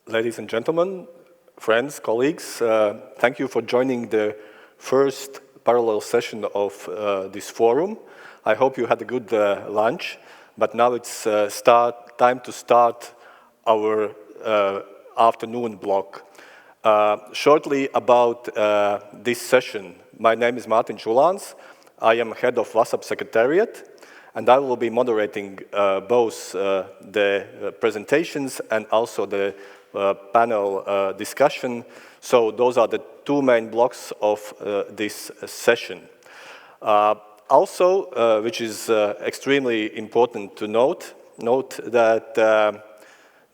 Ladies and gentlemen, friends, colleagues, thank you for joining the first parallel session of this forum. I hope you had a good lunch, but now it's time to start our afternoon block. Shortly about this session, my name is Martin Čulāns. I am head of VASAB Secretariat, and I will be moderating both the presentations and also the panel discussion. So those are the two main blocks of this session. Also, which is extremely important to note that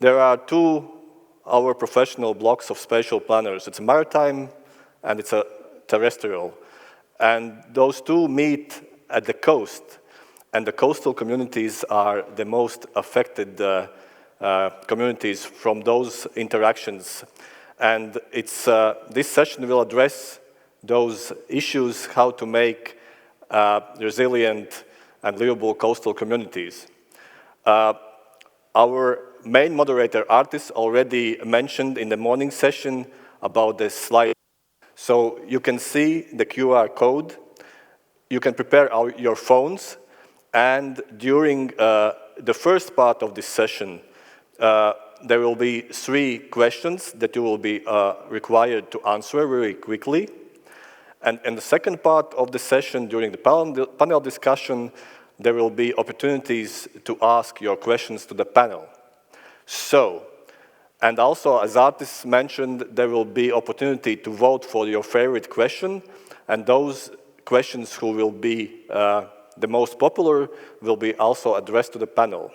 there are two our professional blocks of spatial planners. It's a maritime and it's a terrestrial. And those two meet at the coast. And the coastal communities are the most affected communities from those interactions. And this session will address those issues, how to make resilient and livable coastal communities. Our main moderator, Artis, already mentioned in the morning session about the slide. So you can see the QR code. You can prepare your phones. And during the first part of this session, there will be 3 questions that you will be required to answer very quickly. And in the second part of the session, during the panel discussion, there will be opportunities to ask your questions to the panel. So, and also, as Artis mentioned, there will be opportunity to vote for your favorite question, and those questions who will be the most popular will be also addressed to the panel.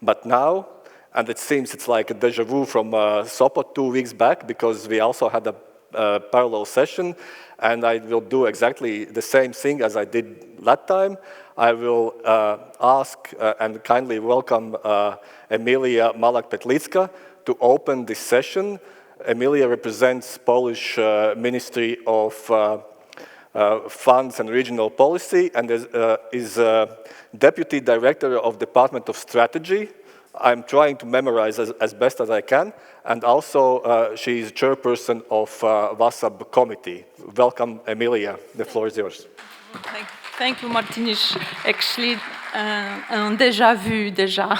But now, and it seems it's like a deja vu from Sopot 2 weeks back, because we also had a parallel session, and I will do exactly the same thing as I did last time. I will ask and kindly welcome Emilia Malak-Petlicka to open this session. Emilia represents Polish Ministry of Funds and Regional Policy, and is Deputy Director of Department of Strategy. I'm trying to memorize as best as I can, and also she is chairperson of VASAB committee. Welcome, Emilia. The floor is yours. Thank you, Martinish. Actually, un déjà vu, déjà.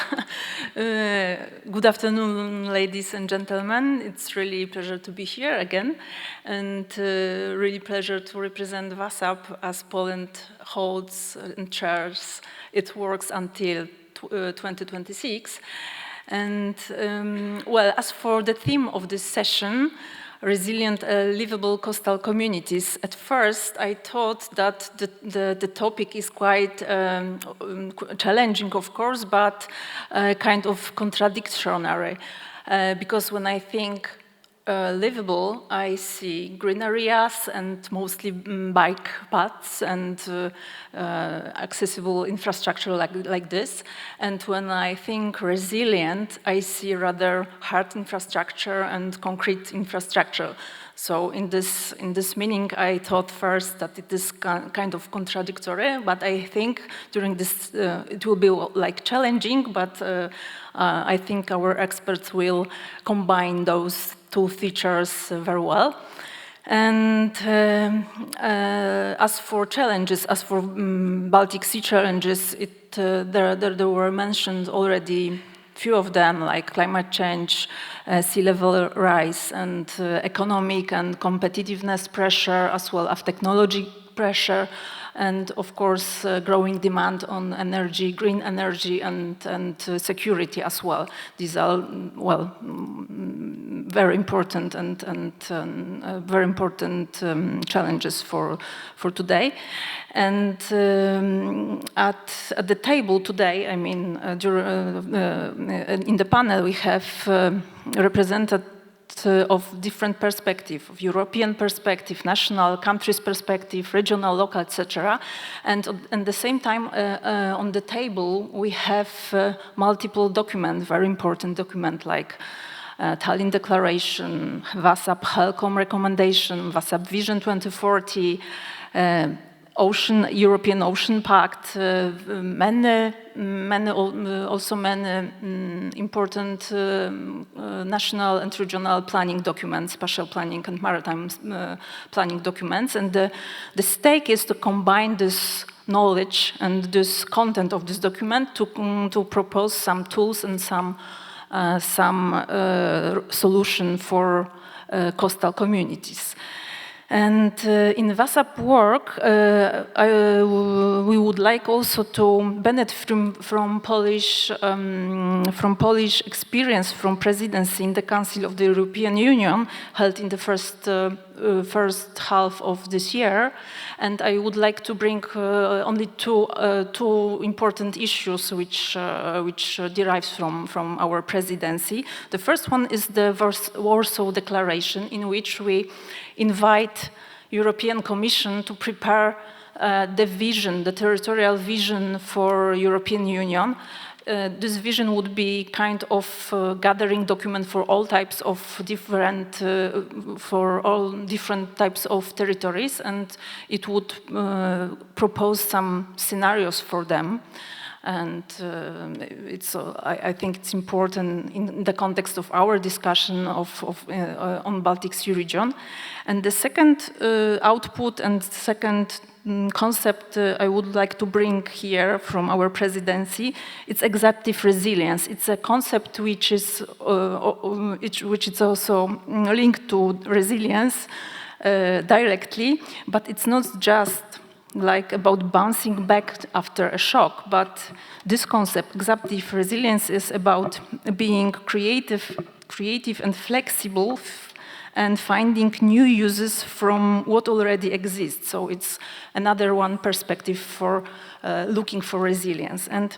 Good afternoon, ladies and gentlemen. It's really a pleasure to be here again, and really pleasure to represent VASAB as Poland holds and chairs. It works until 2026. And well, as for the theme of this session, resilient, livable coastal communities. At first, I thought that the topic is quite challenging, of course, but kind of contradictory. Because when I think livable, I see green areas and mostly bike paths and accessible infrastructure like this. And when I think resilient, I see rather hard infrastructure and concrete infrastructure. So in this meaning, I thought first that it is kind of contradictory, but I think during this it will be like challenging, but I think our experts will combine those two features very well. And as for challenges, as for Baltic Sea challenges, there were mentioned already few of them, like climate change, sea level rise, and economic and competitiveness pressure, as well as technology pressure, and of course growing demand on energy, green energy, and security as well. These are, well, very important and very important challenges for today. And at the table today, I mean, in the panel we have represented of different perspective, of European perspective, national, countries perspective, regional, local, etc. And at the same time, on the table, we have multiple documents, very important documents like Tallinn Declaration, VASAB HELCOM recommendation, VASAB Vision 2040, European Ocean Pact, many important national and regional planning documents, spatial planning and maritime planning documents. And the stake is to combine this knowledge and this content of this document to propose some tools and some solution for coastal communities. And in VASAB work, we would like also to benefit from Polish experience from presidency in the Council of the European Union, held in the first half of this year. And I would like to bring only two important issues which derives from our presidency. The first one is the Warsaw Declaration, in which we invite European Commission to prepare the vision, the territorial vision for European Union. This vision would be kind of gathering document for all types of different types of territories, and it would propose some scenarios for them. And I think it's important in the context of our discussion on Baltic Sea region. And the second output and second concept I would like to bring here from our presidency, it's executive resilience. It's a concept which is also linked to resilience directly, but it's not just like about bouncing back after a shock, but this concept, executive resilience, is about being creative and flexible and finding new uses from what already exists. So it's another one perspective for looking for resilience. And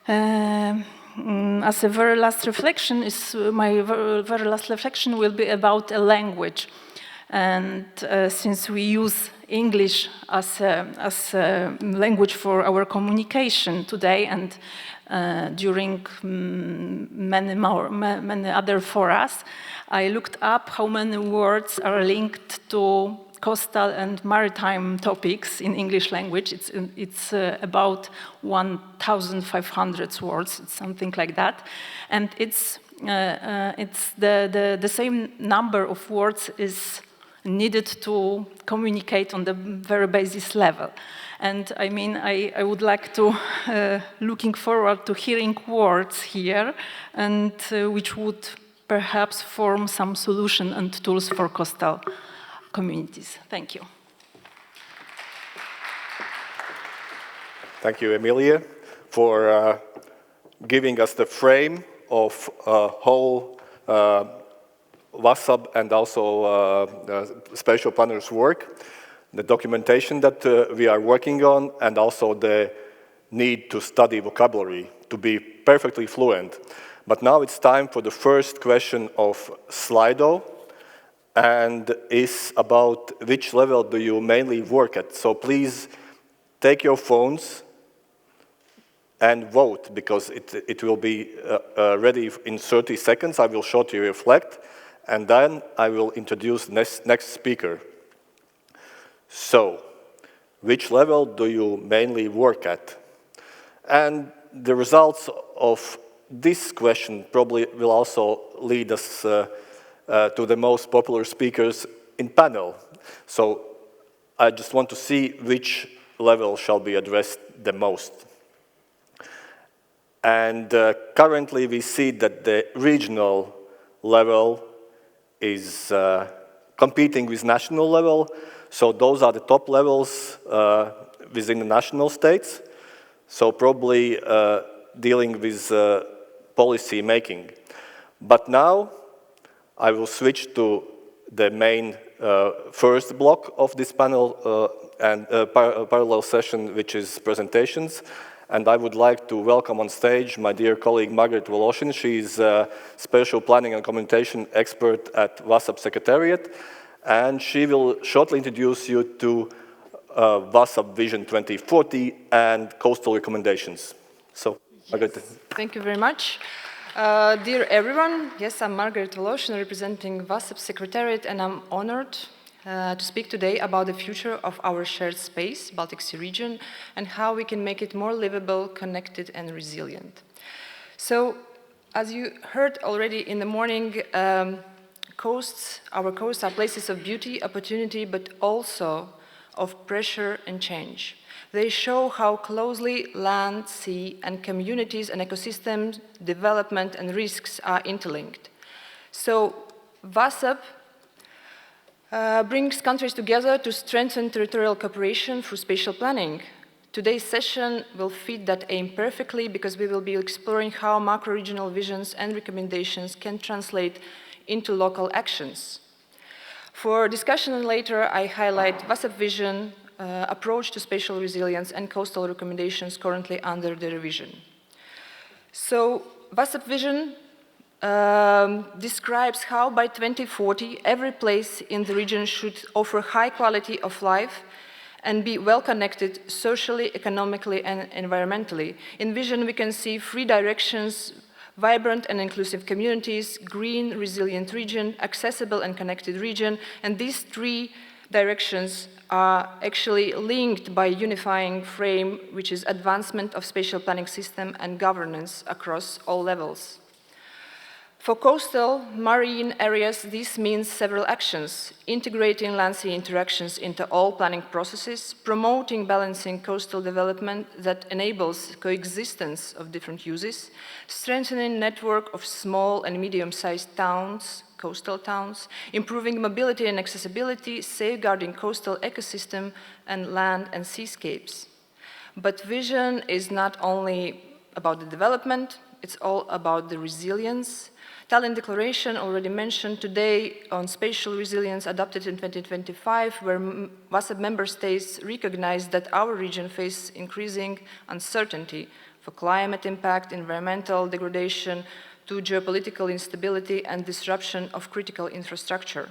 as a very last reflection, my very last reflection will be about a language. And since we use English as a language for our communication today, and during many other forums, I looked up how many words are linked to coastal and maritime topics in English language. It's about 1,500 words, it's something like that, and it's the same number of words is needed to communicate on the very basis level. And I mean, I would like to, looking forward to hearing words here, and which would perhaps form some solution and tools for coastal communities. Thank you. Thank you, Emilia, for giving us the frame of whole VASAB and also special planners' work, the documentation that we are working on, and also the need to study vocabulary to be perfectly fluent. But now it's time for the first question of Slido, and is about which level do you mainly work at. So please take your phones and vote, because it will be ready in 30 seconds. I will shortly reflect, and then I will introduce next speaker. So, which level do you mainly work at? And the results of this question probably will also lead us to the most popular speakers in panel. So, I just want to see which level shall be addressed the most. And currently we see that the regional level is competing with national level. So those are the top levels within the national states. So probably dealing with policy making. But now I will switch to the main first block of this panel and parallel session, which is presentations. And I would like to welcome on stage my dear colleague Margaret Voloshin. She is a special planning and communication expert at VASAB Secretariat, and she will shortly introduce you to VASAB Vision 2040 and coastal recommendations. So, Margaret. Yes. Thank you very much. Dear everyone, yes, I'm Margaret Voloshin, representing VASAB Secretariat, and I'm honored to speak today about the future of our shared space, Baltic Sea region, and how we can make it more livable, connected, and resilient. So, as you heard already in the morning, our coasts are places of beauty, opportunity, but also of pressure and change. They show how closely land, sea, and communities and ecosystems, development, and risks are interlinked. So, VASAB brings countries together to strengthen territorial cooperation through spatial planning. Today's session will fit that aim perfectly because we will be exploring how macro-regional visions and recommendations can translate into local actions. For discussion later, I highlight VASAB vision, approach to spatial resilience, and coastal recommendations currently under the revision. So, VASAB vision describes how by 2040 every place in the region should offer high quality of life and be well connected socially, economically, and environmentally. In vision we can see 3 directions: vibrant and inclusive communities, green, resilient region, accessible and connected region, and these 3 directions are actually linked by a unifying frame, which is advancement of spatial planning system and governance across all levels. For coastal, marine areas, this means several actions: integrating land-sea interactions into all planning processes, promoting balancing coastal development that enables coexistence of different uses, strengthening network of small and medium-sized towns, coastal towns, improving mobility and accessibility, safeguarding coastal ecosystem and land and seascapes. But vision is not only about the development, it's all about the resilience. Tallinn Declaration, already mentioned today, on spatial resilience adopted in 2025, where VASAB member states recognize that our region faces increasing uncertainty for climate impact, environmental degradation, to geopolitical instability and disruption of critical infrastructure.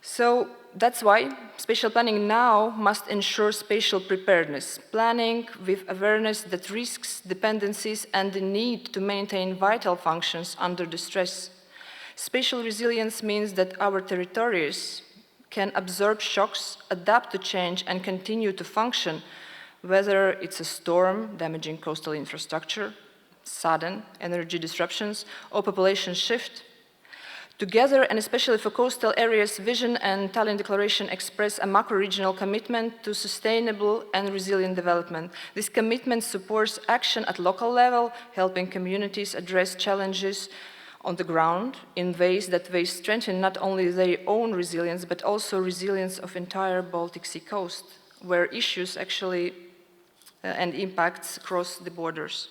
So that's why spatial planning now must ensure spatial preparedness, planning with awareness that risks, dependencies, and the need to maintain vital functions under distress. Spatial resilience means that our territories can absorb shocks, adapt to change, and continue to function, whether it's a storm damaging coastal infrastructure, sudden energy disruptions, or population shift. Together, and especially for coastal areas, Vision and Tallinn Declaration express a macro-regional commitment to sustainable and resilient development. This commitment supports action at local level, helping communities address challenges on the ground in ways that they strengthen not only their own resilience, but also resilience of entire Baltic Sea coast, where issues actually and impacts cross the borders.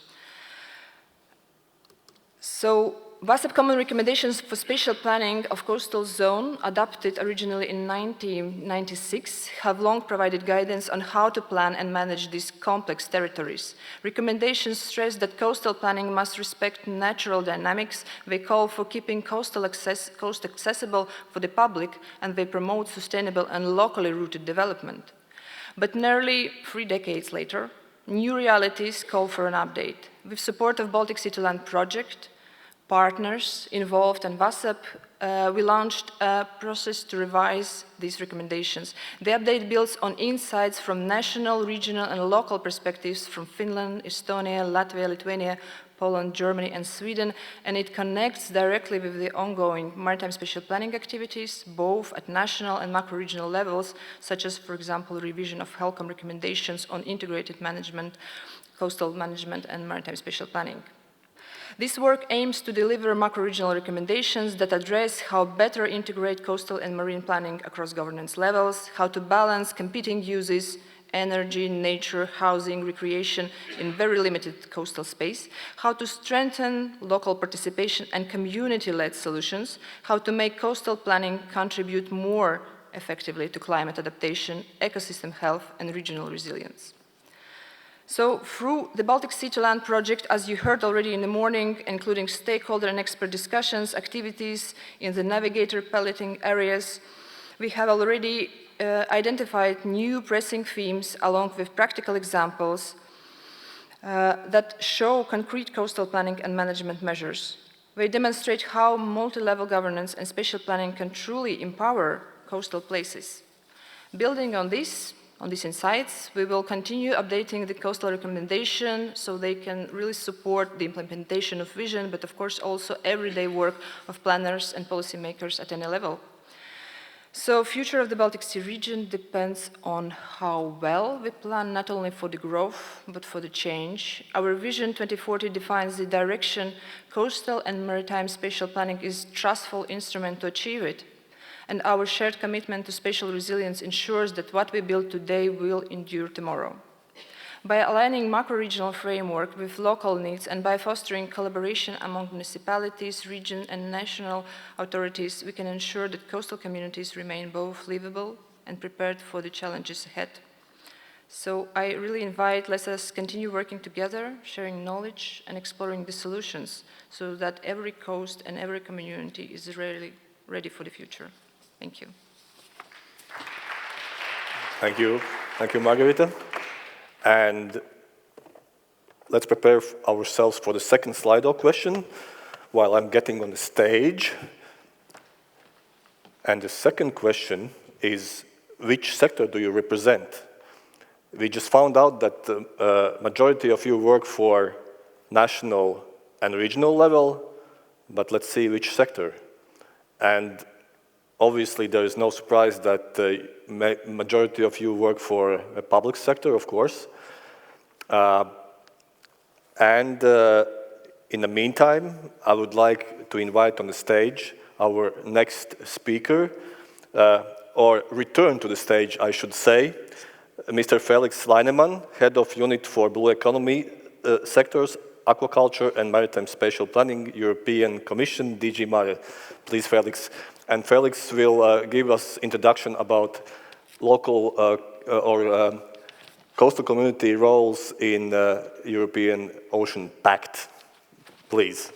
So, VASAB Common Recommendations for Spatial Planning of Coastal Zone, adopted originally in 1996, have long provided guidance on how to plan and manage these complex territories. Recommendations stress that coastal planning must respect natural dynamics. They call for keeping coast accessible for the public, and they promote sustainable and locally rooted development. But nearly 3 decades later, new realities call for an update. With support of Baltic Sea2Land project, partners involved and VASAB, we launched a process to revise these recommendations. The update builds on insights from national, regional, and local perspectives from Finland, Estonia, Latvia, Lithuania, Poland, Germany, and Sweden, and it connects directly with the ongoing maritime spatial planning activities, both at national and macro-regional levels, such as, for example, revision of HELCOM recommendations on integrated management, coastal management, and maritime spatial planning. This work aims to deliver macro-regional recommendations that address how better integrate coastal and marine planning across governance levels, how to balance competing uses, energy, nature, housing, recreation in very limited coastal space, how to strengthen local participation and community-led solutions, how to make coastal planning contribute more effectively to climate adaptation, ecosystem health, and regional resilience. So, through the Baltic Sea2Land project, as you heard already in the morning, including stakeholder and expert discussions, activities in the navigator piloting areas, we have already identified new pressing themes along with practical examples that show concrete coastal planning and management measures. They demonstrate how multi-level governance and spatial planning can truly empower coastal places. Building on these insights, we will continue updating the coastal recommendation so they can really support the implementation of vision, but of course also everyday work of planners and policymakers at any level. So, future of the Baltic Sea region depends on how well we plan not only for the growth, but for the change. Our Vision 2040 defines the direction. Coastal and maritime spatial planning is a trustful instrument to achieve it. And our shared commitment to spatial resilience ensures that what we build today will endure tomorrow. By aligning macro-regional framework with local needs and by fostering collaboration among municipalities, region and national authorities, we can ensure that coastal communities remain both livable and prepared for the challenges ahead. So I really invite, let us continue working together, sharing knowledge and exploring the solutions so that every coast and every community is really ready for the future. Thank you. Thank you. Thank you, Margarita. And let's prepare ourselves for the second Slido question while I'm getting on the stage. And the second question is, which sector do you represent? We just found out that the majority of you work for national and regional level, but let's see which sector. And obviously, there is no surprise that the majority of you work for a public sector, of course. In the meantime, I would like to invite on the stage our next speaker, or return to the stage, I should say, Mr. Felix Leinemann, Head of Unit for Blue Economy Sectors, Aquaculture and Maritime Spatial Planning, European Commission, DG Mare. Please, Felix. And Felix will give us introduction about local or coastal community roles in the European Ocean Pact. Please.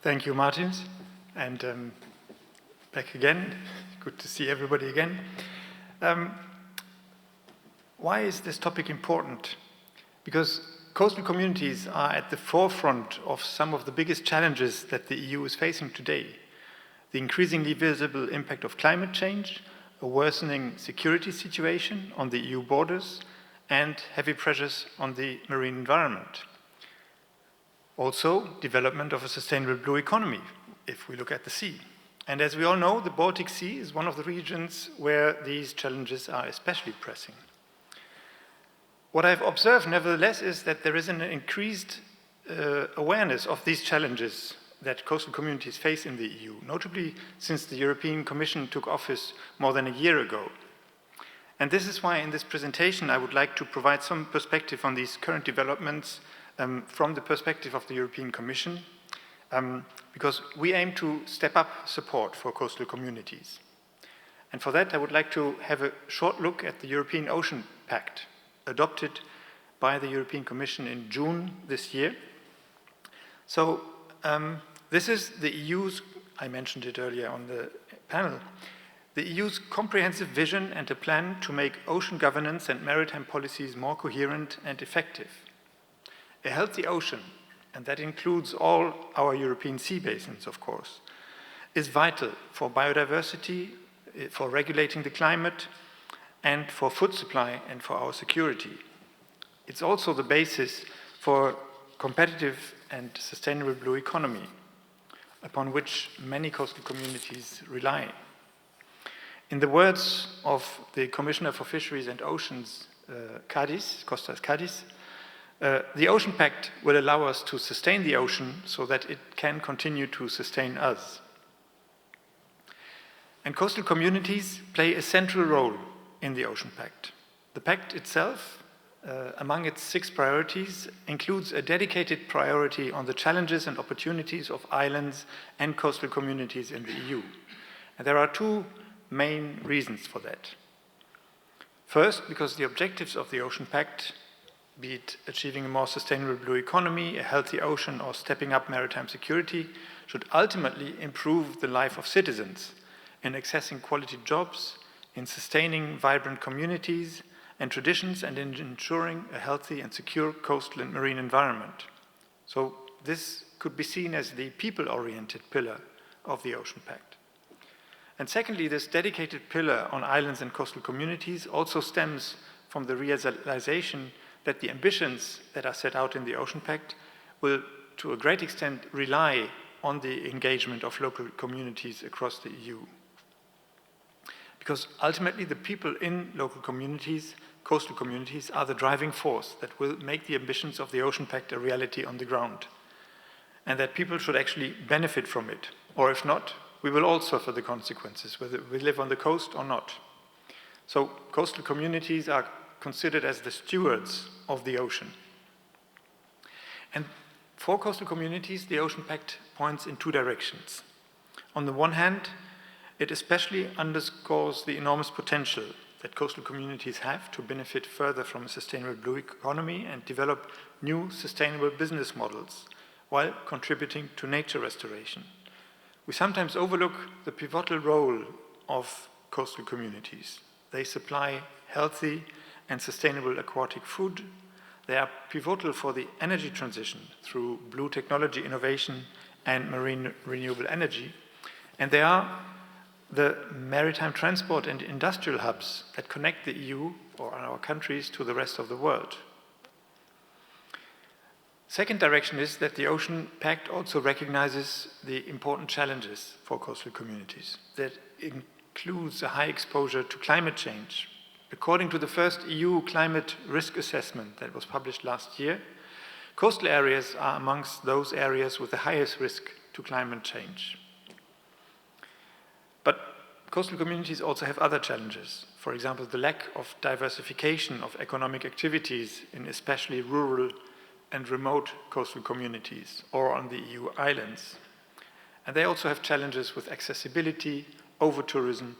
Thank you, Martins. And back again. Good to see everybody again. Why is this topic important? Because coastal communities are at the forefront of some of the biggest challenges that the EU is facing today. The increasingly visible impact of climate change, a worsening security situation on the EU borders, and heavy pressures on the marine environment. Also, development of a sustainable blue economy, if we look at the sea. And as we all know, the Baltic Sea is one of the regions where these challenges are especially pressing. What I've observed, nevertheless, is that there is an increased awareness of these challenges that coastal communities face in the EU, notably since the European Commission took office more than a year ago. And this is why in this presentation I would like to provide some perspective on these current developments from the perspective of the European Commission, because we aim to step up support for coastal communities. And for that I would like to have a short look at the European Ocean Pact, adopted by the European Commission in June this year. So this is the EU's, I mentioned it earlier on the panel, the EU's comprehensive vision and a plan to make ocean governance and maritime policies more coherent and effective. A healthy ocean, and that includes all our European sea basins, of course, is vital for biodiversity, for regulating the climate, and for food supply and for our security. It's also the basis for competitive and sustainable blue economy, upon which many coastal communities rely. In the words of the Commissioner for Fisheries and Oceans, Kostas Kadis, the Ocean Pact will allow us to sustain the ocean so that it can continue to sustain us. And coastal communities play a central role in the Ocean Pact. The Pact itself, among its 6 priorities, includes a dedicated priority on the challenges and opportunities of islands and coastal communities in the EU. And there are 2 main reasons for that. First, because the objectives of the Ocean Pact, be it achieving a more sustainable blue economy, a healthy ocean, or stepping up maritime security, should ultimately improve the life of citizens in accessing quality jobs, in sustaining vibrant communities and traditions, and in ensuring a healthy and secure coastal and marine environment. So this could be seen as the people-oriented pillar of the Ocean Pact. And secondly, this dedicated pillar on islands and coastal communities also stems from the realization that the ambitions that are set out in the Ocean Pact will, to a great extent, rely on the engagement of local communities across the EU. Because ultimately, the people in local communities, coastal communities, are the driving force that will make the ambitions of the Ocean Pact a reality on the ground. And that people should actually benefit from it. Or if not, we will all suffer the consequences, whether we live on the coast or not. So coastal communities are considered as the stewards of the ocean. And for coastal communities, the Ocean Pact points in two directions. On the one hand, it especially underscores the enormous potential that coastal communities have to benefit further from a sustainable blue economy and develop new sustainable business models while contributing to nature restoration. We sometimes overlook the pivotal role of coastal communities. They supply healthy and sustainable aquatic food. They are pivotal for the energy transition through blue technology innovation and marine renewable energy. And they are the maritime transport and industrial hubs that connect the EU or our countries to the rest of the world. Second direction is that the Ocean Pact also recognizes the important challenges for coastal communities. That includes a high exposure to climate change. According to the first EU climate risk assessment that was published last year, coastal areas are amongst those areas with the highest risk to climate change. But coastal communities also have other challenges. For example, the lack of diversification of economic activities in especially rural and remote coastal communities or on the EU islands. And they also have challenges with accessibility, over-tourism,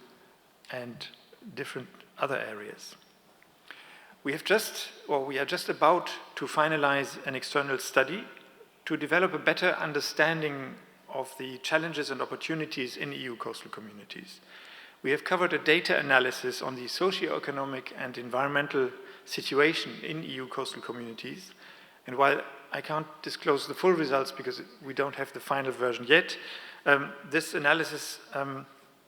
and different other areas. We are just about to finalize an external study to develop a better understanding of the challenges and opportunities in EU coastal communities. We have covered a data analysis on the socio-economic and environmental situation in EU coastal communities. And while I can't disclose the full results because we don't have the final version yet, this analysis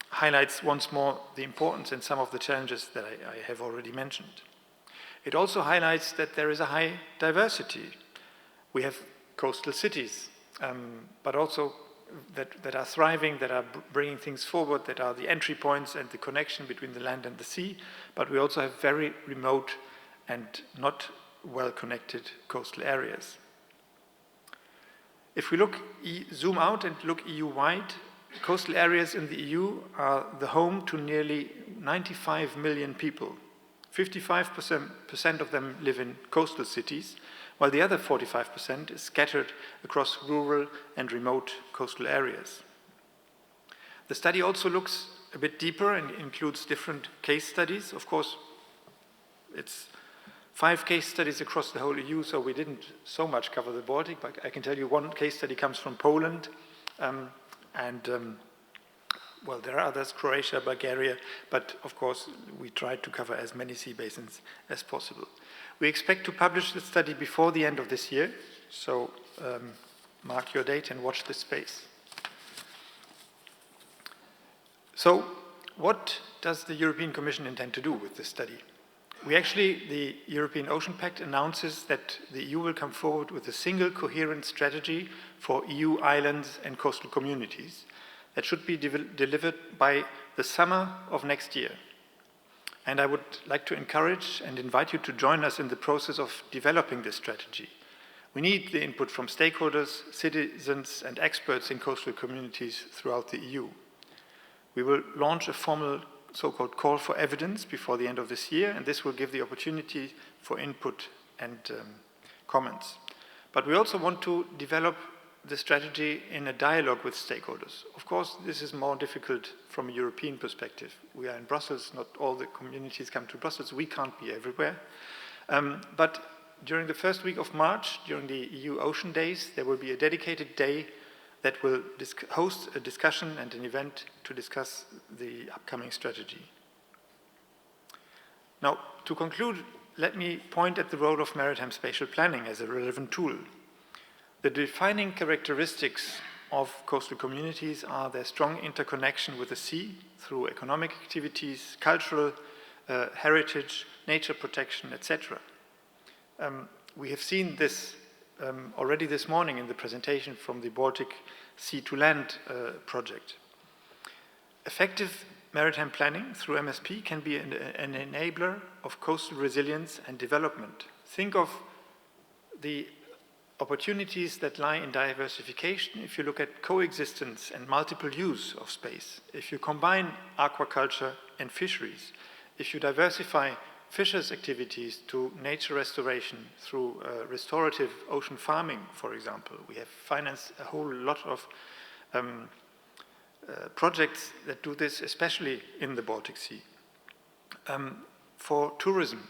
highlights once more the importance and some of the challenges that I have already mentioned. It also highlights that there is a high diversity. We have coastal cities, but also that are thriving, that are bringing things forward, that are the entry points and the connection between the land and the sea, but we also have very remote and not well-connected coastal areas. If we zoom out and look EU-wide, coastal areas in the EU are the home to nearly 95 million people. 55% of them live in coastal cities, while the other 45% is scattered across rural and remote coastal areas. The study also looks a bit deeper and includes different case studies. Of course, it's 5 case studies across the whole EU, so we didn't so much cover the Baltic, but I can tell you one case study comes from Poland, well, there are others, Croatia, Bulgaria, but of course we tried to cover as many sea basins as possible. We expect to publish the study before the end of this year, so mark your date and watch this space. So what does the European Commission intend to do with this study? The European Ocean Pact announces that the EU will come forward with a single coherent strategy for EU islands and coastal communities that should be delivered by the summer of next year. And I would like to encourage and invite you to join us in the process of developing this strategy. We need the input from stakeholders, citizens, and experts in coastal communities throughout the EU. We will launch a formal so-called call for evidence before the end of this year, and this will give the opportunity for input and comments. But we also want to develop the strategy in a dialogue with stakeholders. Of course, this is more difficult from a European perspective. We are in Brussels, not all the communities come to Brussels, we can't be everywhere. But during the first week of March, during the EU Ocean Days, there will be a dedicated day that will host a discussion and an event to discuss the upcoming strategy. Now, to conclude, let me point at the role of maritime spatial planning as a relevant tool. The defining characteristics of coastal communities are their strong interconnection with the sea through economic activities, cultural heritage, nature protection, etc. We have seen this already this morning in the presentation from the Baltic Sea2Land project. Effective maritime planning through MSP can be an enabler of coastal resilience and development. Think of the opportunities that lie in diversification if you look at coexistence and multiple use of space. If you combine aquaculture and fisheries, if you diversify fishers' activities to nature restoration through restorative ocean farming, for example. We have financed a whole lot of projects that do this, especially in the Baltic Sea. For tourism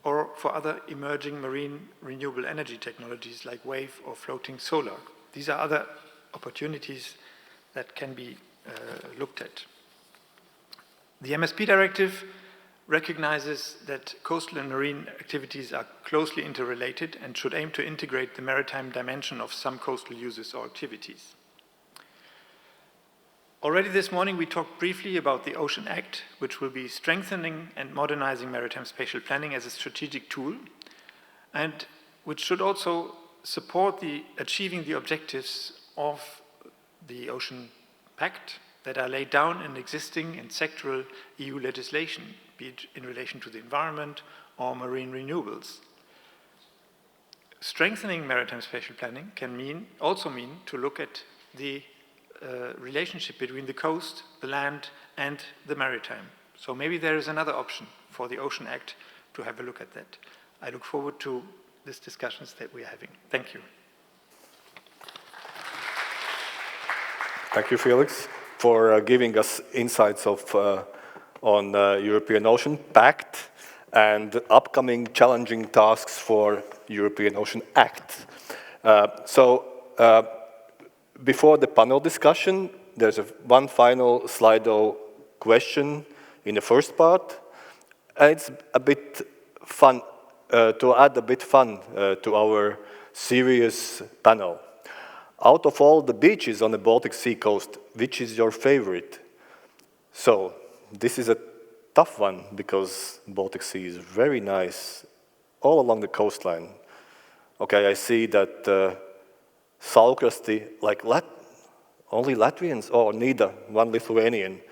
or for other emerging marine renewable energy technologies like wave or floating solar. These are other opportunities that can be looked at. The MSP directive recognizes that coastal and marine activities are closely interrelated and should aim to integrate the maritime dimension of some coastal uses or activities. Already this morning we talked briefly about the Ocean Act, which will be strengthening and modernizing maritime spatial planning as a strategic tool, and which should also support achieving the objectives of the Ocean Pact that are laid down in existing and sectoral EU legislation, be it in relation to the environment or marine renewables. Strengthening maritime spatial planning can also mean to look at the relationship between the coast, the land, and the maritime. So maybe there is another option for the Ocean Act to have a look at that. I look forward to these discussions that we are having. Thank you. Thank you, Felix, for giving us insights on European Ocean Pact and upcoming challenging tasks for European Ocean Act. Before the panel discussion, there's one final Slido question in the first part. And it's a bit fun, to add a bit fun to our serious panel. Out of all the beaches on the Baltic Sea coast, which is your favorite? So, this is a tough one because Baltic Sea is very nice all along the coastline. Okay, I see that Salkrasti, like only Latvians, or neither, one Lithuanian.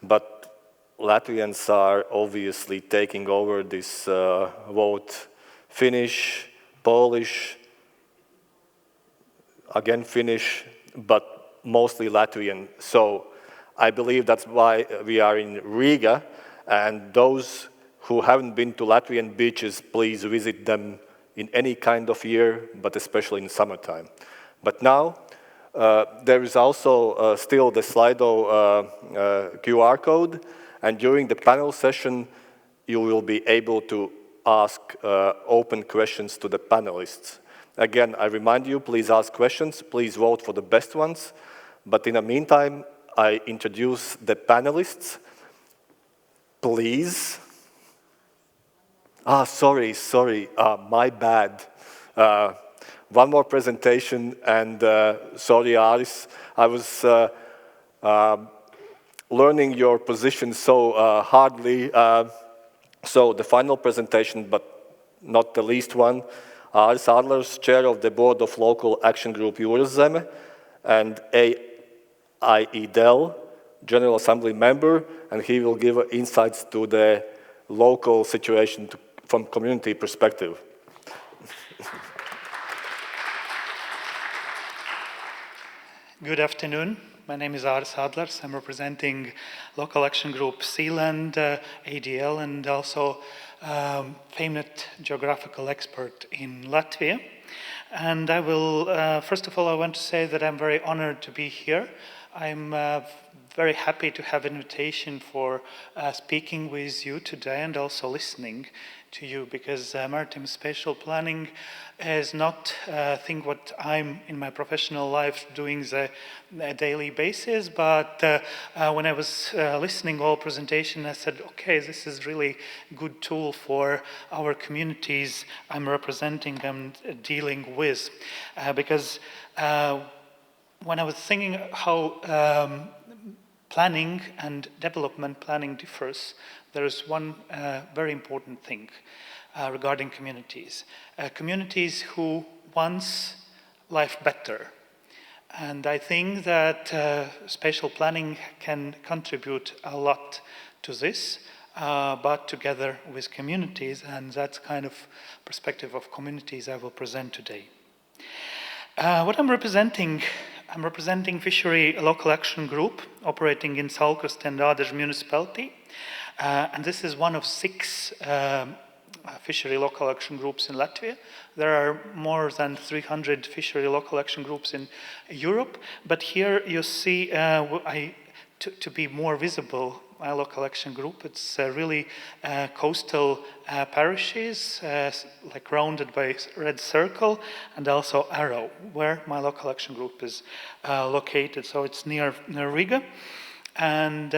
But Latvians are obviously taking over this vote. Finnish, Polish, again Finnish, but mostly Latvian. So I believe that's why we are in Riga, and those who haven't been to Latvian beaches, please visit them in any kind of year, but especially in summertime. But now, there is also still the Slido QR code, and during the panel session, you will be able to ask open questions to the panelists. Again, I remind you, please ask questions, please vote for the best ones, but in the meantime, I introduce the panelists. Please. Sorry, my bad. One more presentation, and sorry, Aris, I was learning your position so hardly. So the final presentation, but not the least one, Aris Adlers, Chair of the Board of Local Action Group Jūras, and A.I. Dell, General Assembly member, and he will give insights to the local situation from community perspective. Good afternoon. My name is Aris Adlers. I'm representing Local Action Group Sealand, ADL, and also famed geographical expert in Latvia. And I will, first of all, I want to say that I'm very honored to be here I'm very happy to have an invitation for speaking with you today and also listening to you, because maritime spatial planning is not a thing what I'm in my professional life doing a daily basis, but when I was listening all presentation, I said, okay, this is really good tool for our communities I'm representing and dealing with, because when I was thinking how planning and development planning differs, there is one very important thing regarding communities. Communities who want life better. And I think that spatial planning can contribute a lot to this, but together with communities, and that's kind of perspective of communities I will present today. What I'm representing Fishery Local Action Group operating in Salcrost and Āders municipality. And this is one of 6 fishery local action groups in Latvia. There are more than 300 fishery local action groups in Europe, but here you see, to be more visible, my local action group, it's really coastal parishes, like rounded by red circle, and also arrow, where my local action group is located. So it's near Riga, and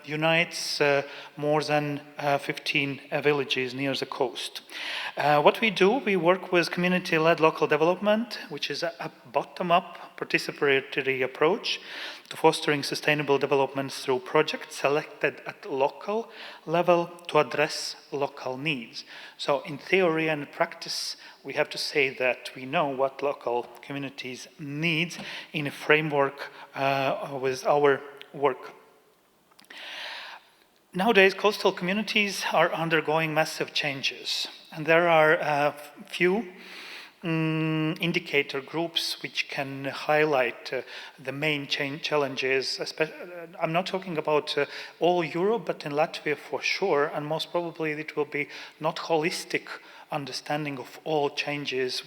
unites more than 15 villages near the coast. What we do, we work with community-led local development, which is a bottom-up participatory approach to fostering sustainable development through projects selected at local level to address local needs. So in theory and practice, we have to say that we know what local communities need in a framework with our work. Nowadays, coastal communities are undergoing massive changes, and there are a few indicator groups which can highlight the main challenges. I'm not talking about all Europe, but in Latvia for sure, and most probably it will be not holistic understanding of all changes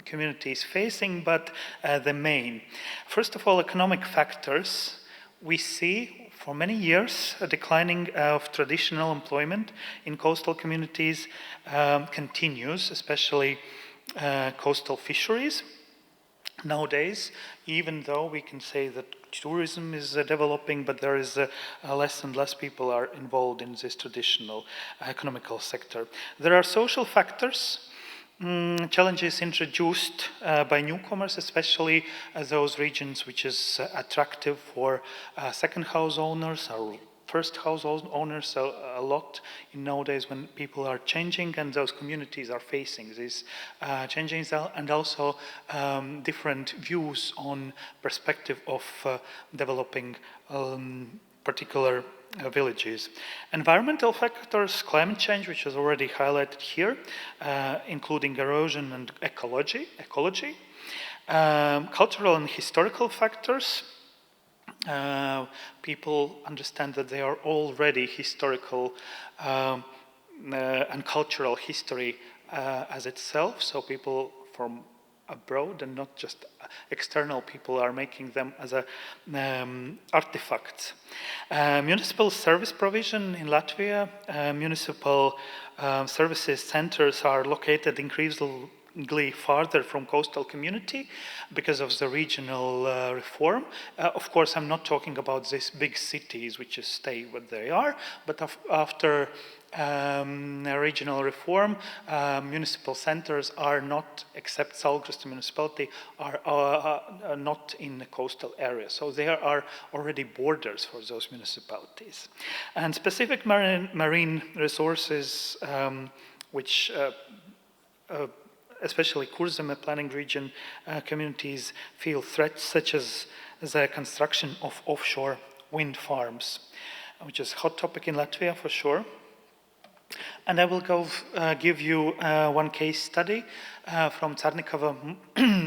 communities facing, but the main. First of all, economic factors. We see for many years a declining of traditional employment in coastal communities continues, especially coastal fisheries. Nowadays, even though we can say that tourism is developing, but there is less and less people are involved in this traditional economical sector. There are social factors. Challenges introduced by newcomers, especially those regions which is attractive for second house owners or first house owners a lot in nowadays when people are changing and those communities are facing these changes, and also different views on perspective of developing particular villages. Environmental factors, climate change, which is already highlighted here, including erosion and ecology. Cultural and historical factors. People understand that they are already historical and cultural history as itself, so people from abroad and not just external people are making them as a artifacts. Municipal service provision in Latvia, municipal services centers are located increasingly farther from coastal community because of the regional reform. Of course, I'm not talking about these big cities which just stay what they are, but after regional reform, municipal centers are not, except Salcrost municipality, are not in the coastal area. So there are already borders for those municipalities. And specific marine resources, which especially Kurzeme planning region communities feel threats, such as the construction of offshore wind farms, which is a hot topic in Latvia for sure. And I will give you one case study from Tsarnikava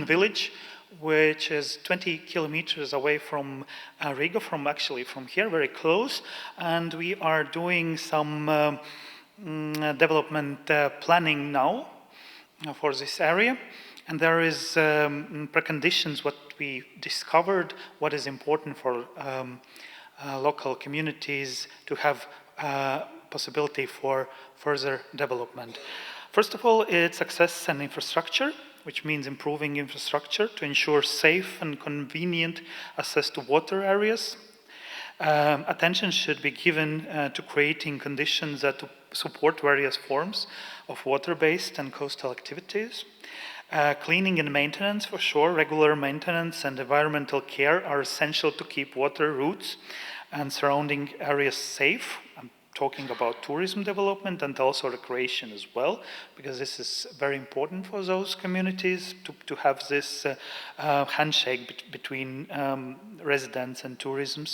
village, which is 20 kilometers away from Riga, from here, very close. And we are doing some development planning now for this area. And there is preconditions what we discovered, what is important for local communities to have possibility for further development. First of all, it's access and infrastructure, which means improving infrastructure to ensure safe and convenient access to water areas. Attention should be given to creating conditions that support various forms of water-based and coastal activities. Cleaning and maintenance, for sure, regular maintenance and environmental care are essential to keep water routes and surrounding areas safe. I'm talking about tourism development and also recreation as well, because this is very important for those communities to have this handshake between residents and tourism.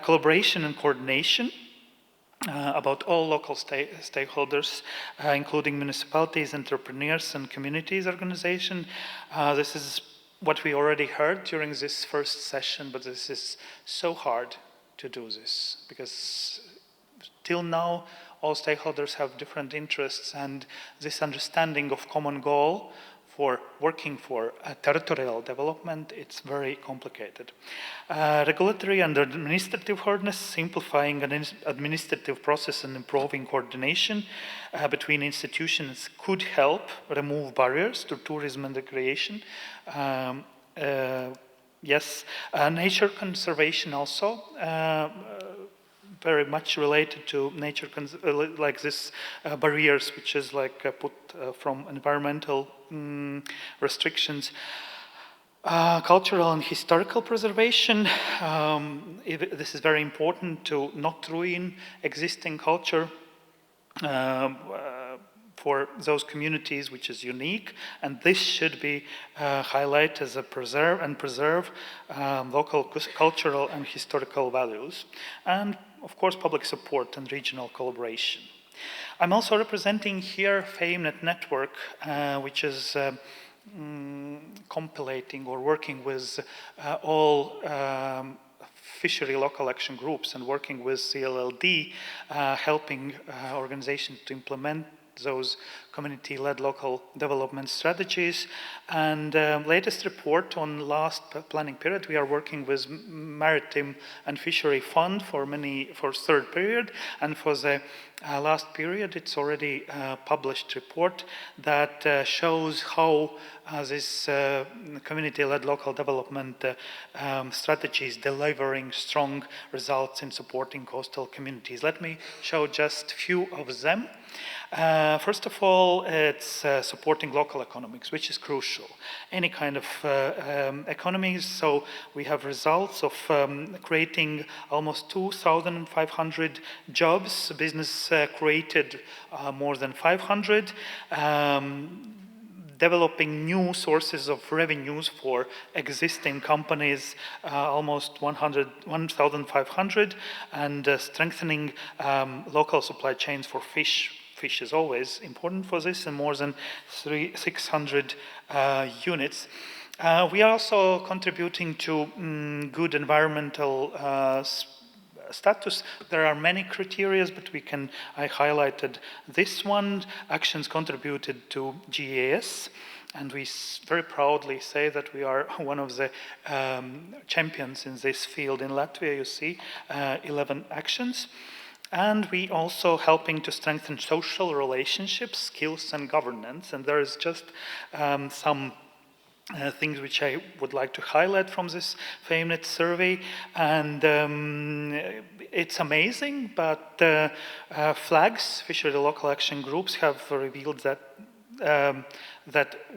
Collaboration and coordination about all local stakeholders, including municipalities, entrepreneurs, and communities organizations. This is what we already heard during this first session, but this is so hard to do this, because till now, all stakeholders have different interests, and this understanding of common goal for working for territorial development, it's very complicated. Regulatory and administrative hardness, simplifying an administrative process and improving coordination between institutions could help remove barriers to tourism and recreation. Yes, nature conservation also, very much related to nature, like this barriers, which is like put from environmental restrictions. Cultural and historical preservation. This is very important to not ruin existing culture for those communities, which is unique, and this should be highlighted as a preserve local cultural and historical values, and of course public support and regional collaboration. I'm also representing here FameNet network, which is compilating or working with all fishery local action groups and working with CLLD, helping organizations to implement those community-led local development strategies. And latest report on last planning period, we are working with Maritime and Fishery Fund for third period, and for the last period, it's already published report that shows how this community-led local development strategy is delivering strong results in supporting coastal communities. Let me show just a few of them. First of all, it's supporting local economics, which is crucial. Any kind of economies, so we have results of creating almost 2,500 jobs, business created more than 500, developing new sources of revenues for existing companies, almost 1,500, and strengthening local supply chains for fish. Fish is always important for this, and more than 600 units. We are also contributing to good environmental status. There are many criteria, but I highlighted this one, actions contributed to GAS, and we very proudly say that we are one of the champions in this field in Latvia. You see 11 actions. And we also helping to strengthen social relationships, skills, and governance. And there is just some things which I would like to highlight from this FameNet survey. And it's amazing, but flags, fishery local action groups, have revealed that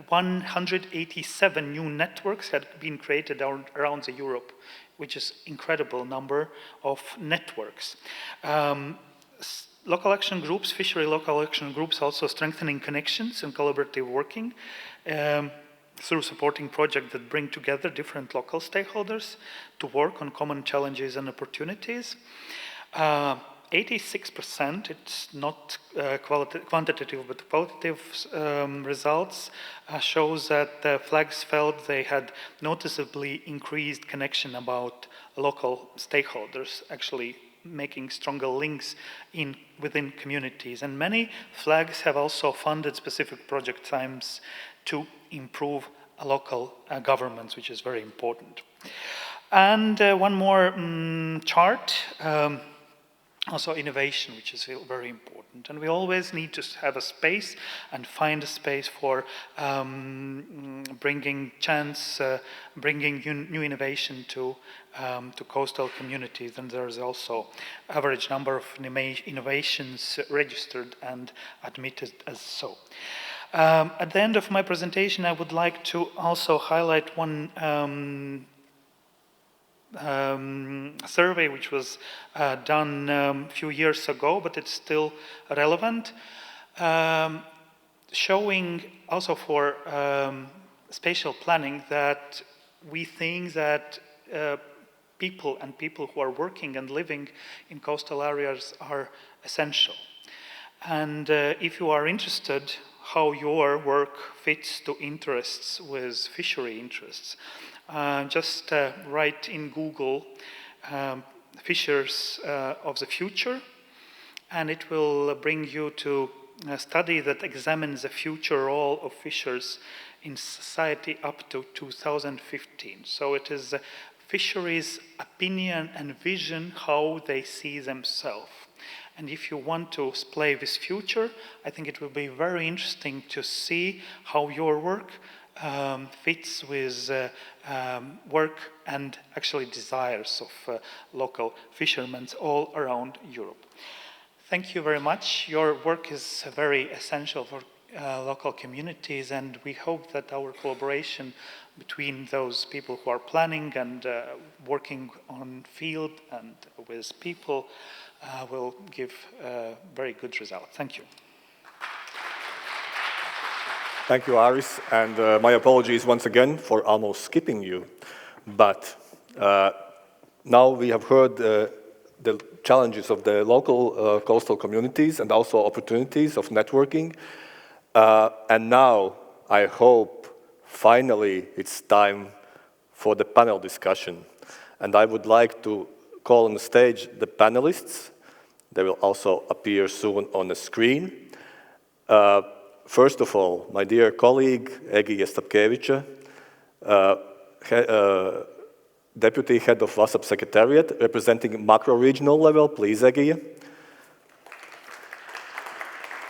187 new networks had been created around Europe, which is incredible number of networks. Local action groups, fishery local action groups, also strengthening connections and collaborative working through supporting projects that bring together different local stakeholders to work on common challenges and opportunities. 86%, it's not quantitative but qualitative results, shows that flags felt they had noticeably increased connection about local stakeholders. Actually, making stronger links within communities. And many flags have also funded specific project teams to improve local governments, which is very important. And one more chart, also innovation, which is very important. And we always need to have a space and find a space for bringing new innovation to coastal communities. And there's also average number of innovations registered and admitted as so. At the end of my presentation, I would like to also highlight one survey which was done a few years ago, but it's still relevant, showing also for spatial planning that we think that people who are working and living in coastal areas are essential. And if you are interested how your work fits to interests with fishery interests, just write in Google fishers of the future, and it will bring you to a study that examines the future role of fishers in society up to 2015. So it is fisheries' opinion and vision, how they see themselves. And if you want to play this future, I think it will be very interesting to see how your work fits with work and actually desires of local fishermen all around Europe. Thank you very much. Your work is very essential for local communities, and we hope that our collaboration between those people who are planning and working on field and with people will give a very good result. Thank you. Thank you, Aris, and my apologies once again for almost skipping you. But now we have heard the challenges of the local coastal communities and also opportunities of networking. And now I hope finally it's time for the panel discussion. And I would like to call on the stage the panelists. They will also appear soon on the screen. First of all, my dear colleague, Egija Stapkeviča, Deputy Head of VASAB Secretariat, representing macro-regional level. Please, Egija.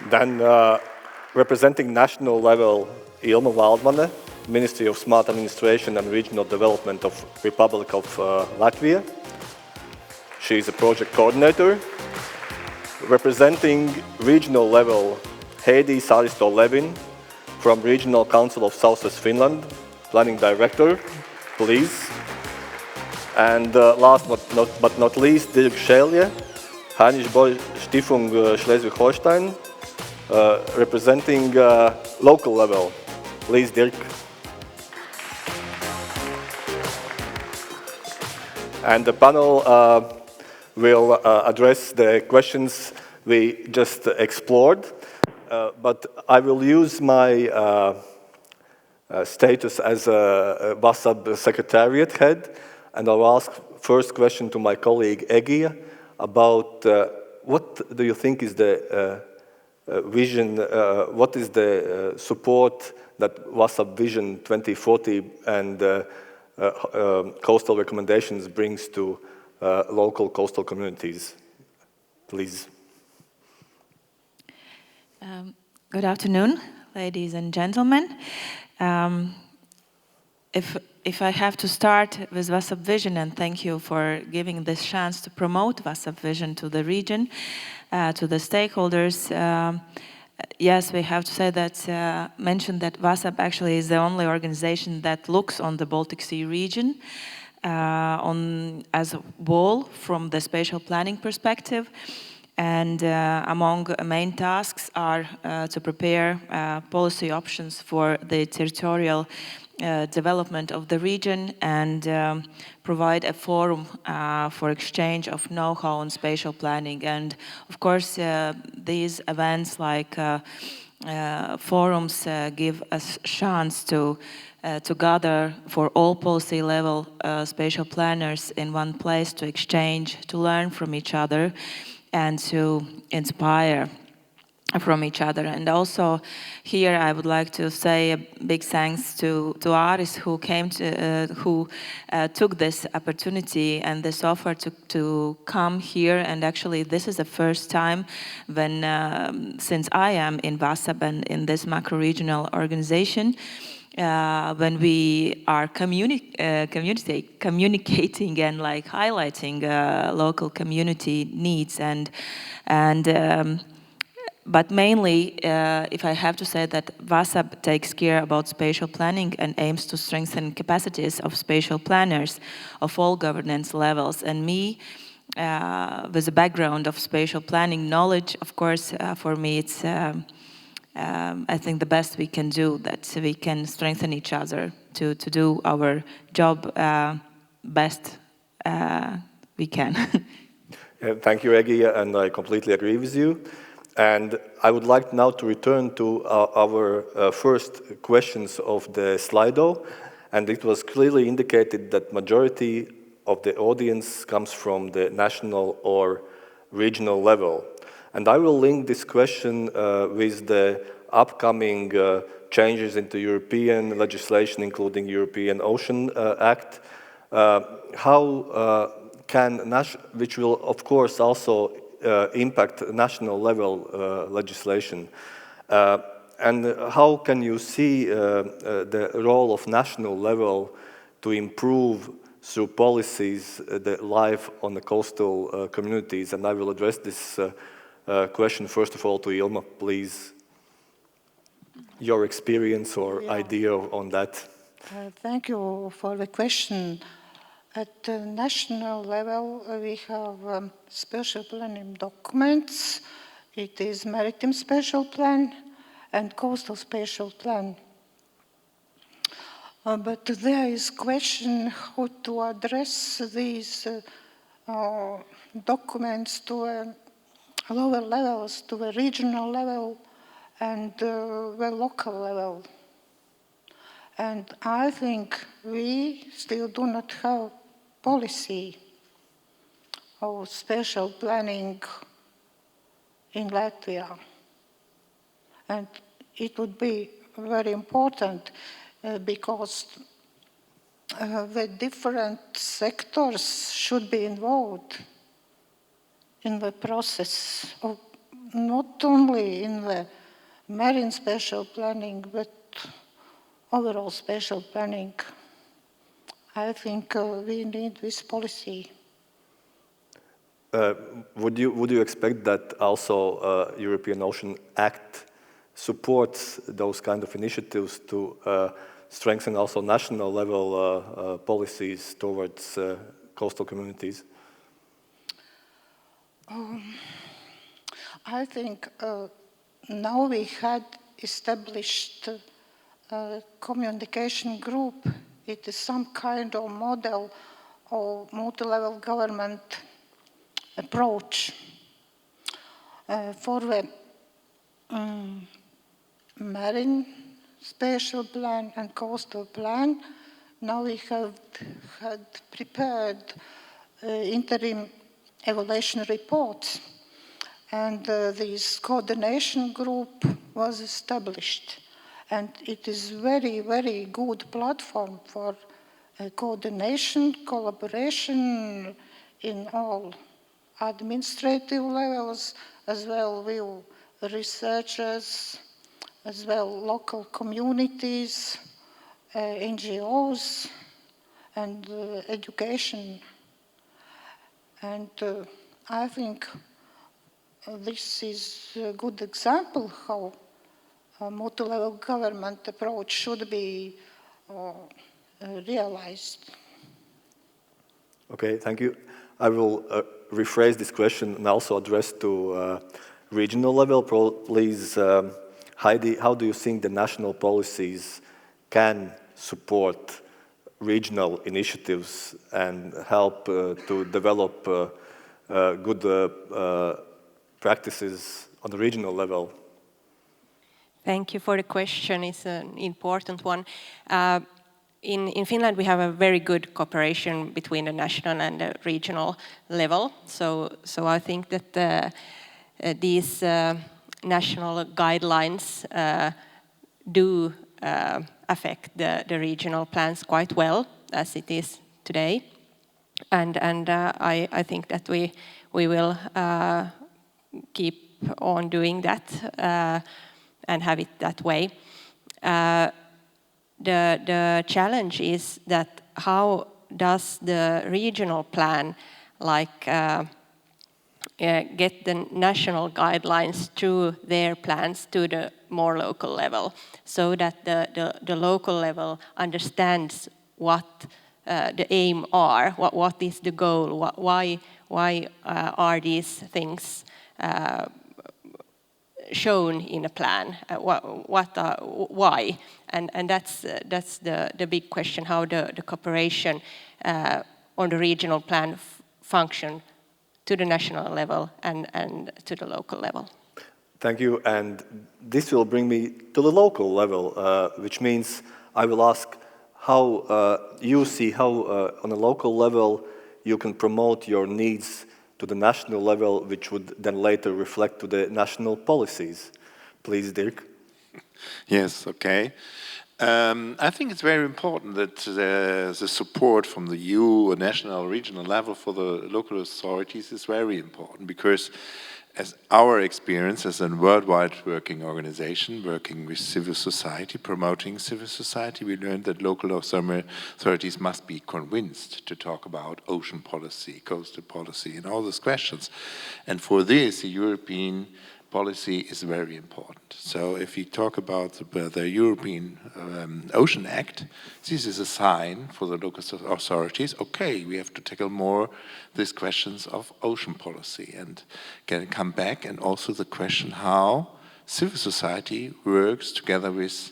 Then, representing national level, Ilma Valdmane, Ministry of Smart Administration and Regional Development of Republic of Latvia. She is a project coordinator. Representing regional level, Heidi Saaristo-Levin from Regional Council of Southwest Finland, Planning Director, please. And last but not least, Dirk Schelje, Heinrich Stiftung Schleswig-Holstein, representing local level. Please, Dirk. And the panel will address the questions we just explored, but I will use my status as a VASAB Secretariat head, and I'll ask first question to my colleague Egija about what do you think is the vision, what is the support that VASAB Vision 2040 and coastal recommendations brings to local coastal communities, please. Good afternoon, ladies and gentlemen. If I have to start with VASAB Vision, and thank you for giving this chance to promote VASAB Vision to the region, to the stakeholders. Yes, we have to say that, mention that VASAB actually is the only organization that looks on the Baltic Sea region as a whole from the spatial planning perspective. And among main tasks are to prepare policy options for the territorial development of the region and provide a forum for exchange of know-how on spatial planning. And of course, these events like forums give us chance to gather for all policy level spatial planners in one place to exchange, to learn from each other, and to inspire from each other. And also here I would like to say a big thanks to Aris, who came to, who took this opportunity and this offer to come here. And actually this is the first time when, since I am in VASAB and in this macro-regional organization, when we are communicating and like highlighting local community needs but mainly, if I have to say that VASAB takes care about spatial planning and aims to strengthen capacities of spatial planners of all governance levels. And me, with a background of spatial planning knowledge, of course, for me it's, I think the best we can do, that we can strengthen each other to do our job best we can. Thank you, Egi, and I completely agree with you. And I would like now to return to our first questions of the Slido, and it was clearly indicated that majority of the audience comes from the national or regional level. And I will link this question with the upcoming changes into European legislation, including European Ocean Act. How can, which will of course also impact national level legislation. And how can you see the role of national level to improve through policies the life on the coastal communities? And I will address this question first of all to Ilma, please. Your experience or idea on that. Thank you for the question. At the national level, we have spatial planning documents. It is maritime spatial plan and coastal spatial plan. But there is question how to address these documents to lower levels, to the regional level and the local level. And I think we still do not have policy of spatial planning in Latvia. And it would be very important because the different sectors should be involved in the process of not only in the marine spatial planning, but overall spatial planning. I think we need this policy. Would you expect that also European Ocean Act supports those kind of initiatives to strengthen also national level policies towards coastal communities? I think now we had established a communication group. It is some kind of model of multi-level government approach for the marine spatial plan and coastal plan. Now we have had prepared interim evaluation reports, and this coordination group was established. And it is very, very good platform for coordination, collaboration in all administrative levels, as well with researchers, as well local communities, NGOs, and education. And I think this is a good example how a multi-level government approach should be realized. Okay, thank you. I will rephrase this question and also address to regional level. Please, Heidi, how do you think the national policies can support regional initiatives and help to develop good practices on the regional level? Thank you for the question. It's an important one. In Finland, we have a very good cooperation between the national and the regional level. So I think that these national guidelines do affect the regional plans quite well, as it is today. And I think that we will keep on doing that and have it that way. The challenge is that how does the regional plan get the national guidelines through their plans to the more local level, so that the local level understands what the aim are, what is the goal, why are these things shown in a plan, why, and that's the big question, how the cooperation on the regional plan function to the national level and to the local level. Thank you, and this will bring me to the local level, which means I will ask how you see how on a local level you can promote your needs to the national level, which would then later reflect to the national policies. Please, Dirk. Yes, okay. I think it's very important that the support from the EU, national, regional level for the local authorities is very important, because as our experience as a worldwide working organization, working with civil society, promoting civil society, we learned that local authorities must be convinced to talk about ocean policy, coastal policy, and all those questions. And for this, the European policy is very important. So if we talk about the European Ocean Act, this is a sign for the local authorities, okay, we have to tackle more these questions of ocean policy and can come back, and also the question how civil society works together with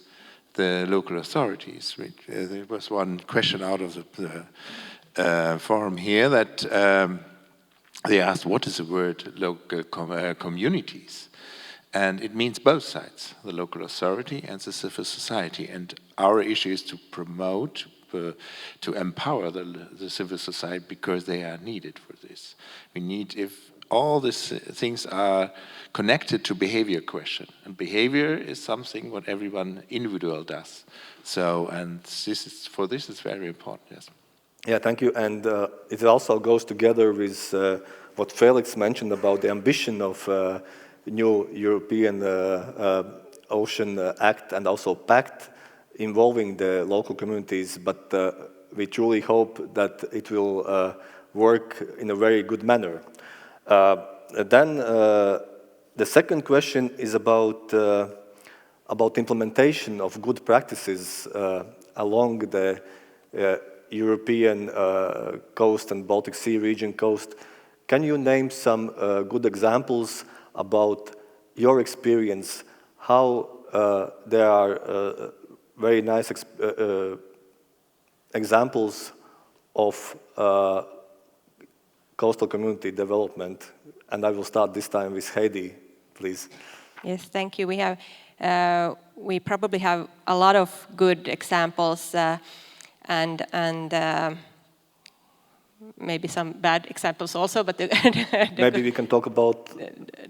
the local authorities. There was one question out of the forum here that they asked, what is the word local communities? And it means both sides, the local authority and the civil society. And our issue is to promote, to empower the civil society, because they are needed for this. We need, if all these things are connected to behavior question, and behavior is something what everyone individual does. So, and this is, for this is very important, yes. Yeah, thank you. And it also goes together with what Felix mentioned about the ambition of new European Ocean Act and also Pact involving the local communities, but we truly hope that it will work in a very good manner. Then the second question is about implementation of good practices along the European coast and Baltic Sea region coast. Can you name some good examples about your experience, how there are very nice examples of coastal community development? And I will start this time with Heidi, please. Yes, thank you. We have, we probably have a lot of good examples and maybe some bad examples also, but maybe we can talk about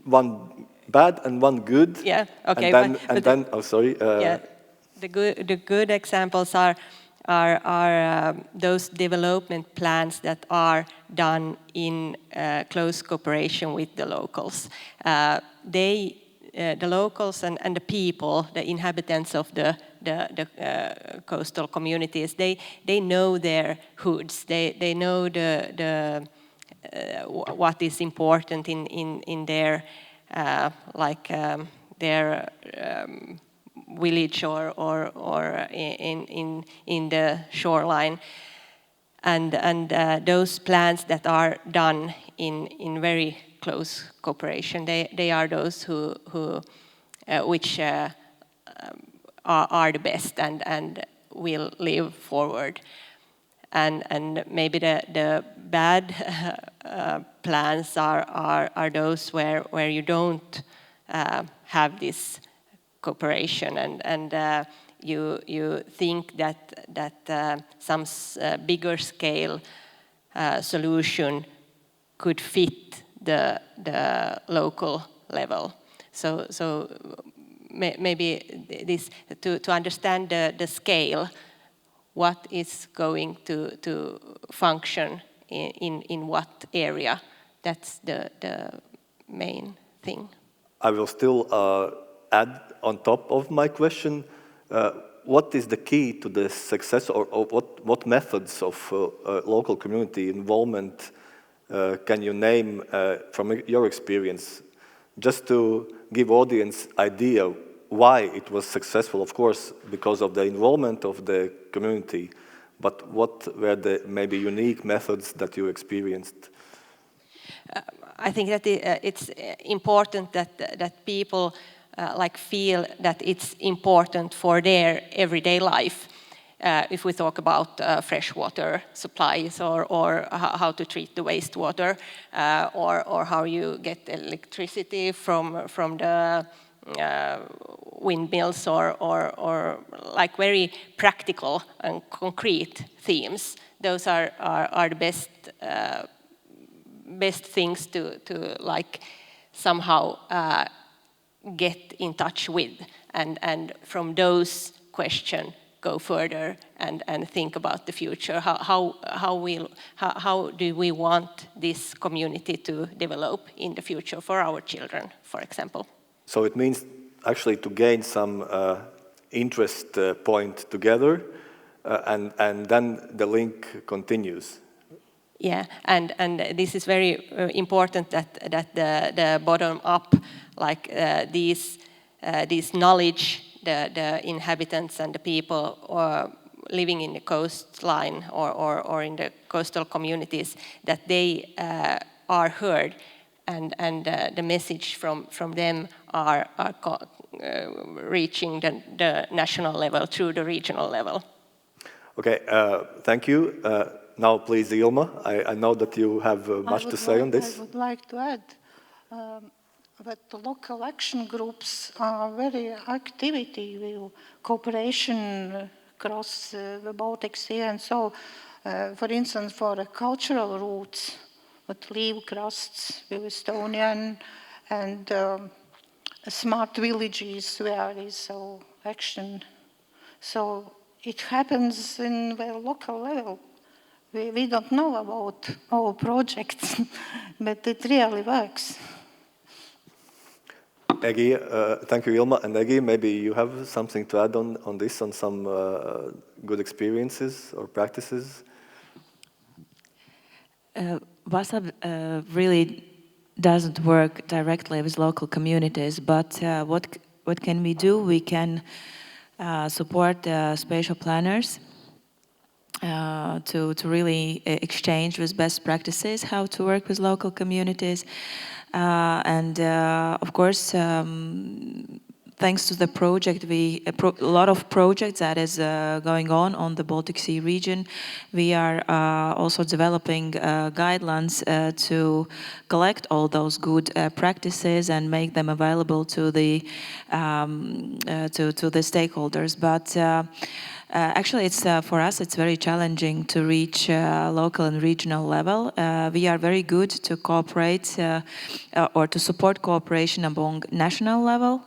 one bad and one good. Yeah. Okay. And then oh, sorry. Yeah. The good examples are those development plans that are done in close cooperation with the locals. The locals and the people, the inhabitants of the coastal communities, they know their hoods. They know what is important in their their village or in the shoreline, and those plans that are done in very close cooperation, they are those who which are the best and will live forward. And maybe the bad plans are those where you don't have this cooperation, and you think that some bigger scale solution could fit the local level. So maybe this to understand the scale, what is going to function in what area. That's the main thing. I will still add on top of my question, what is the key to the success, or what methods of local community involvement can you name from your experience, just to give audience idea why it was successful? Of course, because of the involvement of the community, but what were the maybe unique methods that you experienced? I think that it's important that people feel that it's important for their everyday life. If we talk about freshwater supplies, or how to treat the wastewater, or how you get electricity from the windmills, or like very practical and concrete themes. Those are the best things to like somehow get in touch with, and from those questions go further and think about the future. How do we want this community to develop in the future for our children, for example? So it means actually to gain some interest point together, and then the link continues. Yeah, and this is very important that the bottom up, like these knowledge, the inhabitants and the people living in the coastline or in the coastal communities, that they are heard, and the message from them are reaching the national level through the regional level. Okay, thank you. Now, please, Ilma, I know that you have much to say on this. I would like to add that the local action groups are very activity with cooperation across the Baltic Sea, and so, for instance, for the cultural routes, with leaf crusts with Estonian, and smart villages where there is so action. So it happens in the local level. We don't know about our projects, but it really works. Egi, thank you, Ilma. And Egi, maybe you have something to add on this, on some good experiences or practices? VASAB really doesn't work directly with local communities, but what can we do? We can support spatial planners to really exchange with best practices how to work with local communities, and of course, thanks to the project, a lot of projects that is going on the Baltic Sea region. We are also developing guidelines to collect all those good practices and make them available to the stakeholders. But actually, it's for us, it's very challenging to reach local and regional level. We are very good to cooperate or to support cooperation among national level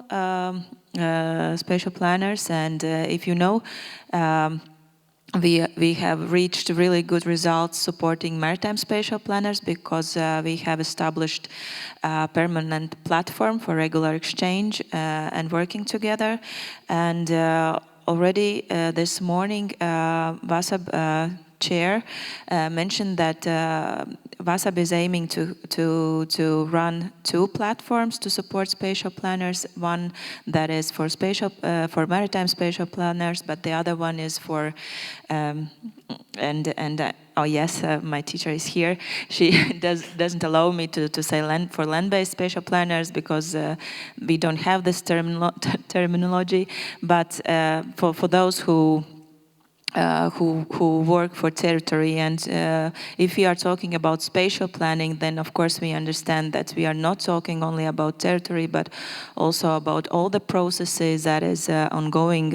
spatial planners, and if you know, we have reached really good results supporting maritime spatial planners, because we have established a permanent platform for regular exchange and working together. And already this morning, VASAB chair mentioned that VASAB is aiming to run 2 platforms to support spatial planners. One that is for maritime spatial planners, but the other one is for oh yes, my teacher is here. She doesn't allow me to say for land-based spatial planners, because we don't have this terminology. But for those who who work for territory. And if we are talking about spatial planning, then of course we understand that we are not talking only about territory, but also about all the processes that is ongoing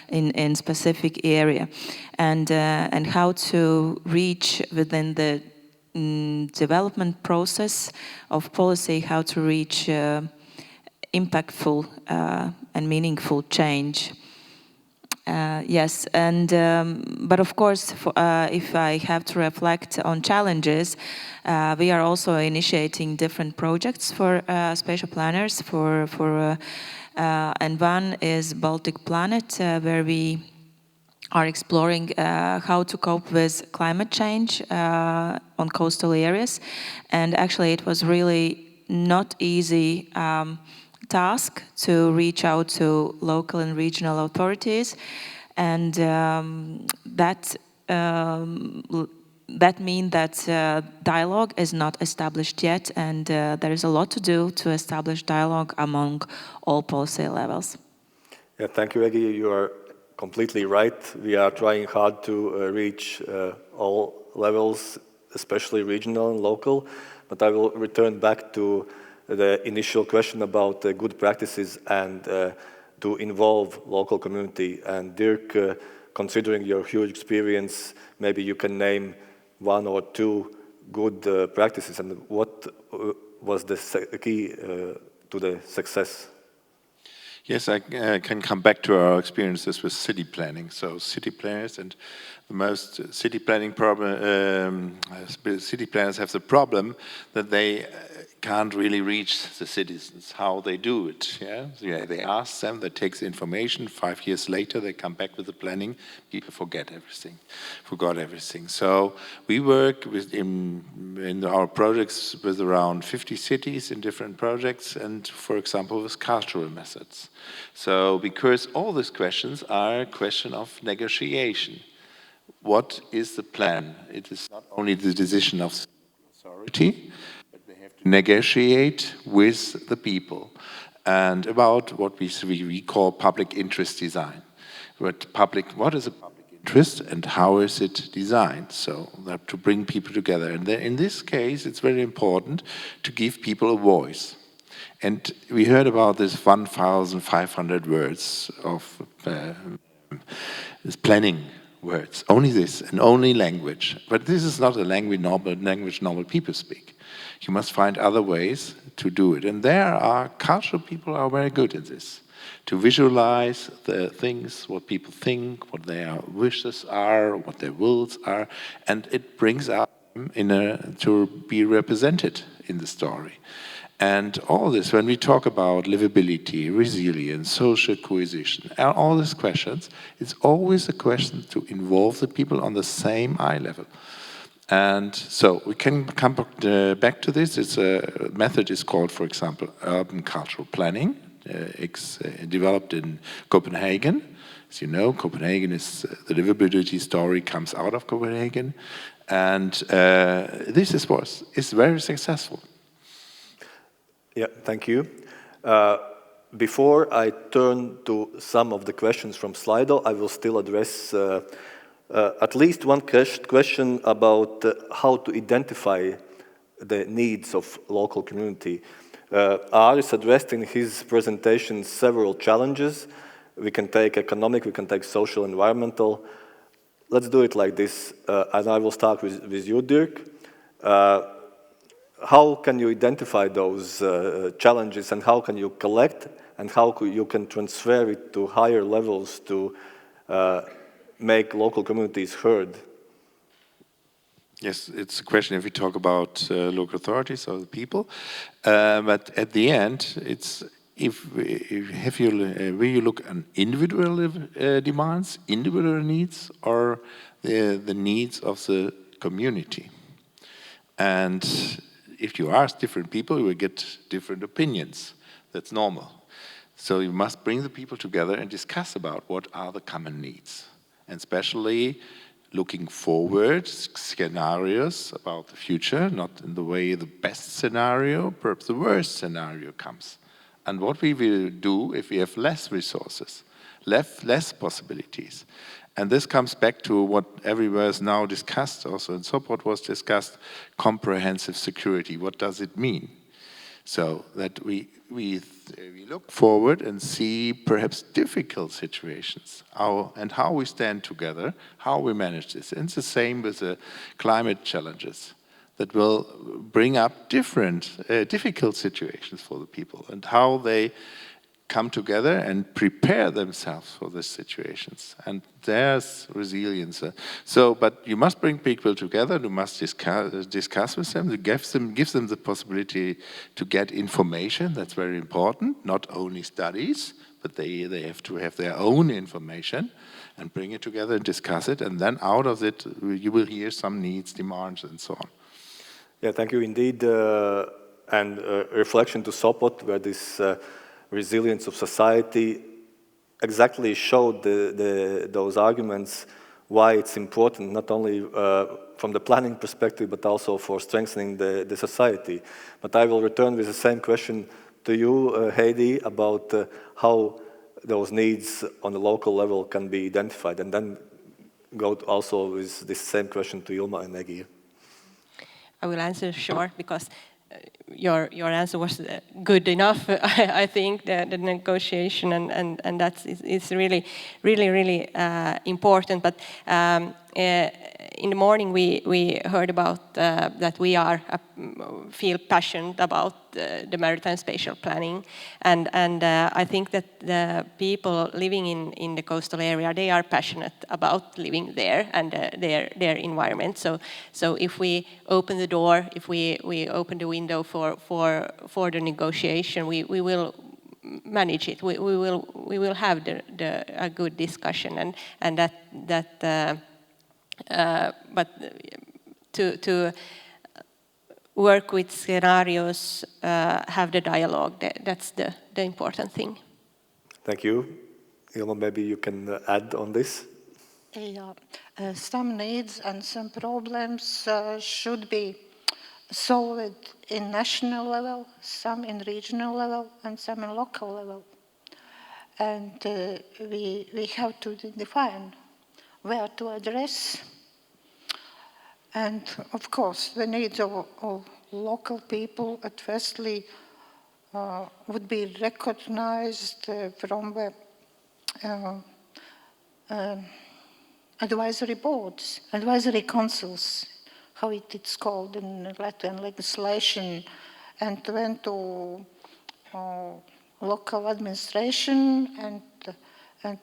in specific area, and how to reach within the development process of policy, how to reach impactful and meaningful change. Yes, and but of course, if I have to reflect on challenges, we are also initiating different projects for spatial planners. And one is Baltic Planet, where we are exploring how to cope with climate change on coastal areas. And actually, it was really not easy task to reach out to local and regional authorities, and that means that dialogue is not established yet, and there is a lot to do to establish dialogue among all policy levels. Yeah, thank you, Egi. You are completely right. We are trying hard to reach all levels, especially regional and local, but I will return back to the initial question about good practices and to involve local community. And Dirk, considering your huge experience, maybe you can name one or two good practices, and what was the key to the success? Yes, I can come back to our experiences with city planning. So city planners and the most city planning problem, city planners have the problem that they can't really reach the citizens how they do it. Yeah, they ask them, they take the information. 5 years later, they come back with the planning. People forgot everything. So we work with in our projects with around 50 cities in different projects, and for example, with cultural methods. So because all these questions are a question of negotiation. What is the plan? It is not only the decision of the authority, negotiate with the people and about what we call public interest design. What is a public interest and how is it designed? So that to bring people together. And then in this case, it's very important to give people a voice. And we heard about this 1,500 words of this planning words. Only this and only language. But this is not a language normal people speak. You must find other ways to do it. And cultural people are very good at this. To visualize the things, what people think, what their wishes are, what their wills are, and it brings up to be represented in the story. And all this, when we talk about livability, resilience, social cohesion, all these questions, it's always a question to involve the people on the same eye level. And so we can come back to this. It's a method is called, for example, urban cultural planning. It's developed in Copenhagen. As you know, Copenhagen is the livability story comes out of Copenhagen, and this is very successful. Yeah, thank you. Before I turn to some of the questions from Slido, I will still address at least one question about how to identify the needs of local community. Aris addressed in his presentation several challenges. We can take economic, we can take social, environmental. Let's do it like this, and I will start with you, Dirk. How can you identify those challenges, and how can you collect, and how you can transfer it to higher levels to make local communities heard? Yes, it's a question if we talk about local authorities or the people, but at the end, it's will you look at individual demands, individual needs, or the needs of the community? And if you ask different people, you will get different opinions. That's normal. So you must bring the people together and discuss about what are the common needs, and especially looking forward, scenarios about the future, not in the way the best scenario, perhaps the worst scenario comes. And what we will do if we have less resources, less possibilities. And this comes back to what everywhere is now discussed, also in Sopot was discussed, comprehensive security. What does it mean? So that we look forward and see perhaps difficult situations, how we stand together, how we manage this. And it's the same with the climate challenges that will bring up different, difficult situations for the people and how they come together and prepare themselves for these situations. And there's resilience. But you must bring people together, you must discuss with them, gives them the possibility to get information, that's very important, not only studies, but they have to have their own information and bring it together and discuss it, and then out of it you will hear some needs, demands, and so on. Yeah, thank you indeed. And reflection to Sopot, where this resilience of society exactly showed those arguments why it's important, not only from the planning perspective, but also for strengthening the society. But I will return with the same question to you, Heidi, about how those needs on the local level can be identified, and then go also with this same question to Ilma and Egi. I will answer short because your answer was good enough. I think the negotiation and that is really important. But in the morning we heard about that we feel passionate about the maritime spatial planning, and I think that the people living in the coastal area, they are passionate about living there and their environment. So if we open the door, if we open the window for the negotiation, we will manage it. We will have a good discussion, and that. But to work with scenarios, have the dialogue, that's the important thing. Thank you. Ilma, maybe you can add on this? Yeah. Some needs and some problems should be solved in national level, some in regional level, and some in local level. And we have to define where to address. And of course, the needs of local people at firstly would be recognized from the advisory boards, advisory councils, how it's called in Latvian legislation, and went to local administration and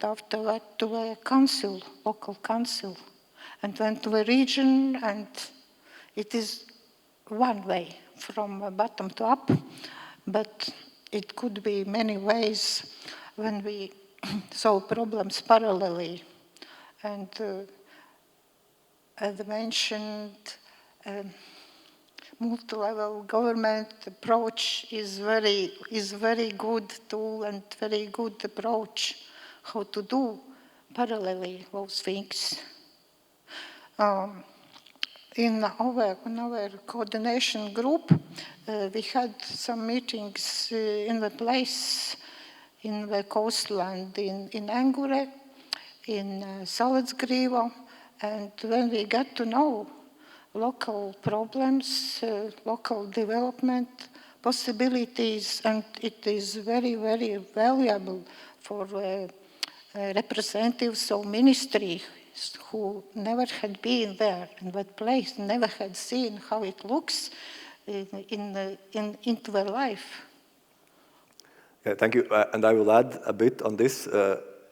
after that to a council, local council, and went to a region, and it is one way from bottom to up, but it could be many ways when we solve problems parallelly. And as mentioned, multi-level government approach is very good tool and very good approach how to do parallelly those things. In our coordination group, we had some meetings in the place, in the coastland, in Angure, in Salacgrīva, and when we got to know local problems, local development possibilities, and it is very, very valuable for representatives of ministry who never had been there in that place, never had seen how it looks into their life. Yeah, thank you. And I will add a bit on this.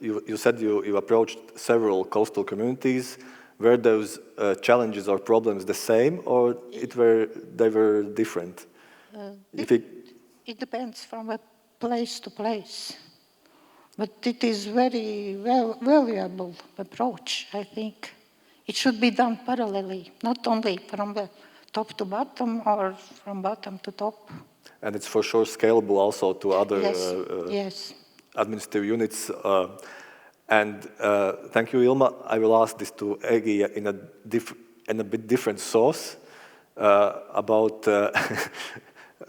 You said you approached several coastal communities. Were those challenges or problems the same, or they were different? It depends from a place to place. But it is very valuable approach, I think. It should be done parallelly, not only from the top to bottom or from bottom to top. And it's for sure scalable also to other yes. administrative units. And thank you, Ilma. I will ask this to Egi in a bit different source about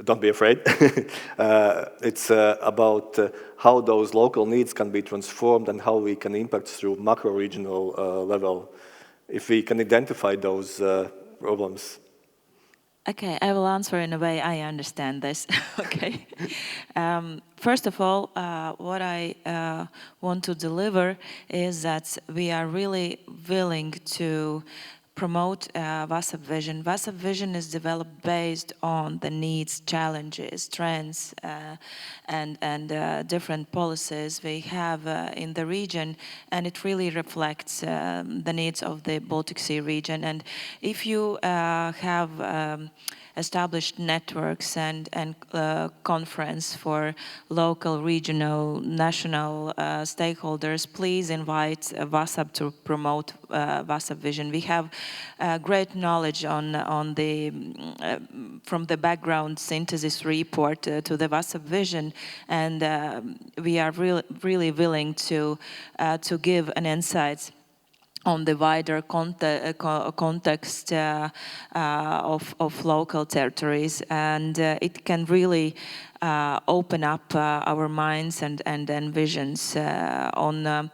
don't be afraid. It's about how those local needs can be transformed and how we can impact through macro-regional level, if we can identify those problems. Okay, I will answer in a way I understand this. Okay. First of all, what I want to deliver is that we are really willing to promote VASAB vision. VASAB vision is developed based on the needs, challenges, trends, and different policies we have in the region, and it really reflects the needs of the Baltic Sea region. And if you have established networks and conference for local, regional, national stakeholders, please invite VASAB to promote VASAB vision. We have great knowledge on the from the background synthesis report to the VASAB vision, and we are really willing to give an insight on the wider context of local territories, and it can really open up our minds and visions on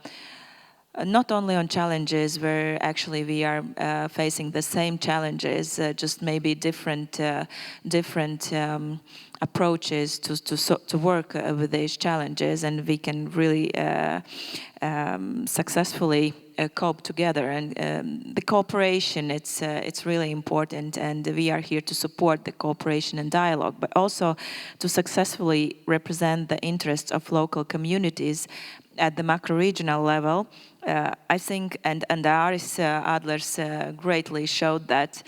not only on challenges where actually we are facing the same challenges, just maybe different approaches to work with these challenges, and we can really successfully cope together. And the cooperation, it's really important, and we are here to support the cooperation and dialogue, but also to successfully represent the interests of local communities at the macro-regional level. I think, and Aris Adlers greatly showed that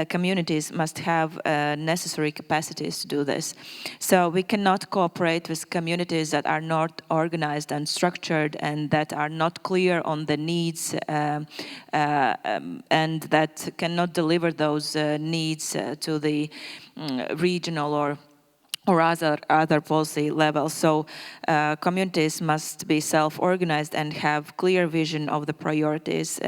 communities must have necessary capacities to do this. So we cannot cooperate with communities that are not organized and structured and that are not clear on the needs and that cannot deliver those needs to the regional or other policy levels. So communities must be self-organized and have clear vision of the priorities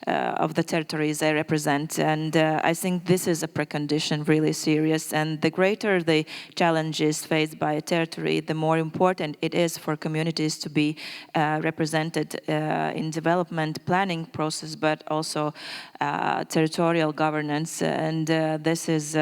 of the territories they represent. And I think this is a precondition really serious. And the greater the challenges faced by a territory, the more important it is for communities to be represented in development planning process, but also territorial governance. And this is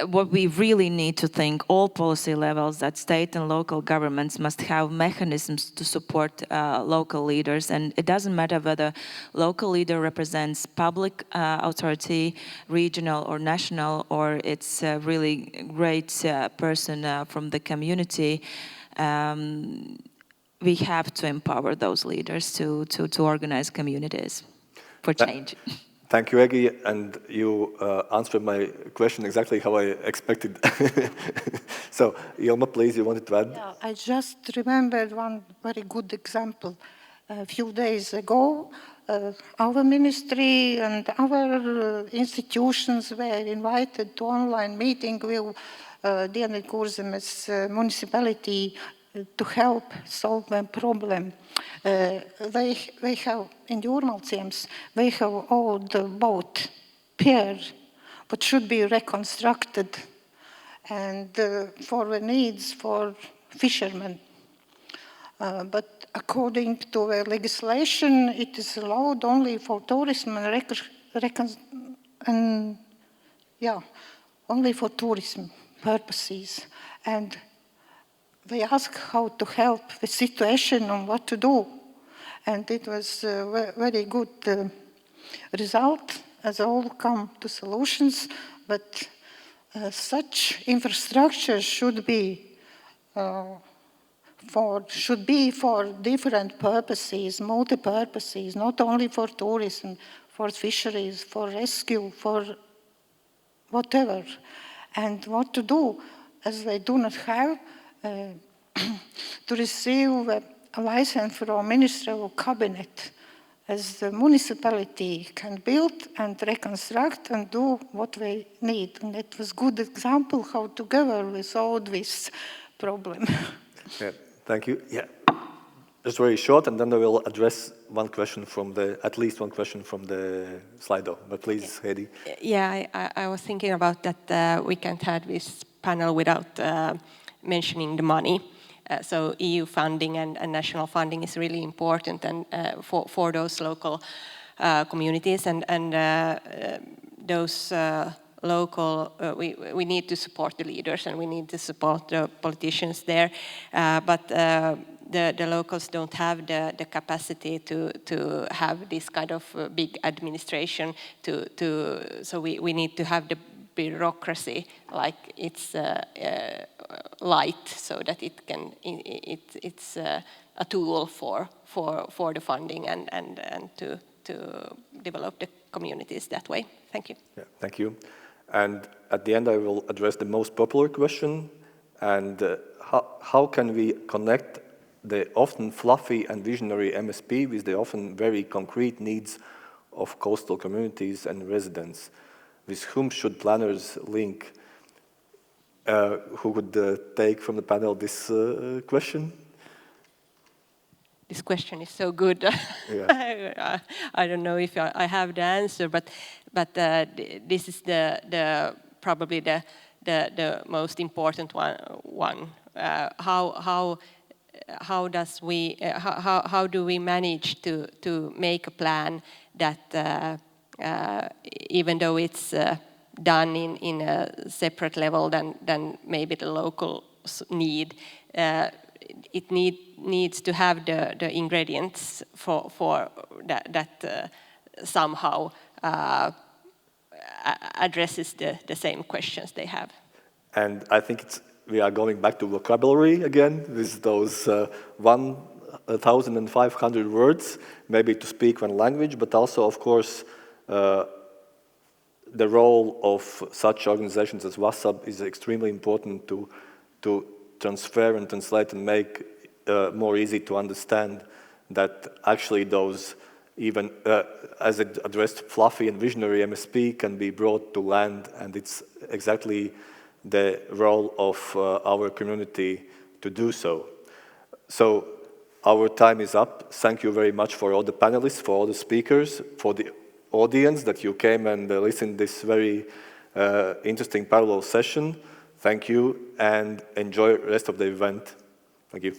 what we really need to think. All policy levels, that state and local governments must have mechanisms to support local leaders. And it doesn't matter whether local leader represents public authority, regional or national, or it's a really great person from the community. We have to empower those leaders to organize communities for change. Thank you, Egi, and you answered my question exactly how I expected. So, Ilma, please, you wanted to add? Yeah, I just remembered one very good example. A few days ago, our ministry and our institutions were invited to online meeting with Dienvidkurzemes municipality to help solve the problem. They have, in Jūrmalciems, they have old boat, pier, but should be reconstructed, and for the needs for fishermen. But according to the legislation, it is allowed only for tourism and only for tourism purposes. And they asked how to help the situation and what to do. And it was a very good result, as all come to solutions. But such infrastructure should be for different purposes, multi-purposes, not only for tourism, for fisheries, for rescue, for whatever. And what to do, as they do not have to receive a license from Ministry of Cabinet, as the municipality can build and reconstruct and do what they need. And it was a good example how together we solve this problem. Yeah, thank you. Yeah. Just very short, and then I will address one question from at least one question from the Slido. But please, Heidi. Yeah, I was thinking about that we can't have this panel without mentioning the money. So EU funding and national funding is really important and for those local communities and those local, we need to support the leaders and we need to support the politicians there, but the locals don't have the capacity to have this kind of big administration so we need to have the bureaucracy like it's light so that it's a tool for the funding and to develop the communities that way. Thank you. Yeah, thank you. And at the end, I will address the most popular question, and how can we connect the often fluffy and visionary MSP with the often very concrete needs of coastal communities and residents? With whom should planners link? Who would take from the panel this question? This question is so good. Yeah. I don't know if I have the answer, but this is probably the most important one. How do we manage to make a plan that even though it's done in a separate level than maybe the locals need, it needs to have the ingredients for that somehow addresses the same questions they have. And I think we are going back to vocabulary again with those 1,500 words, maybe to speak one language, but also, of course, the role of such organizations as VASAB is extremely important to transfer and translate and make more easy to understand that actually those even, as it addressed, fluffy and visionary MSP can be brought to land, and it's exactly the role of our community to do so. So our time is up. Thank you very much for all the panelists, for all the speakers, for the audience that you came and listened to this very interesting parallel session. Thank you, and enjoy the rest of the event. Thank you.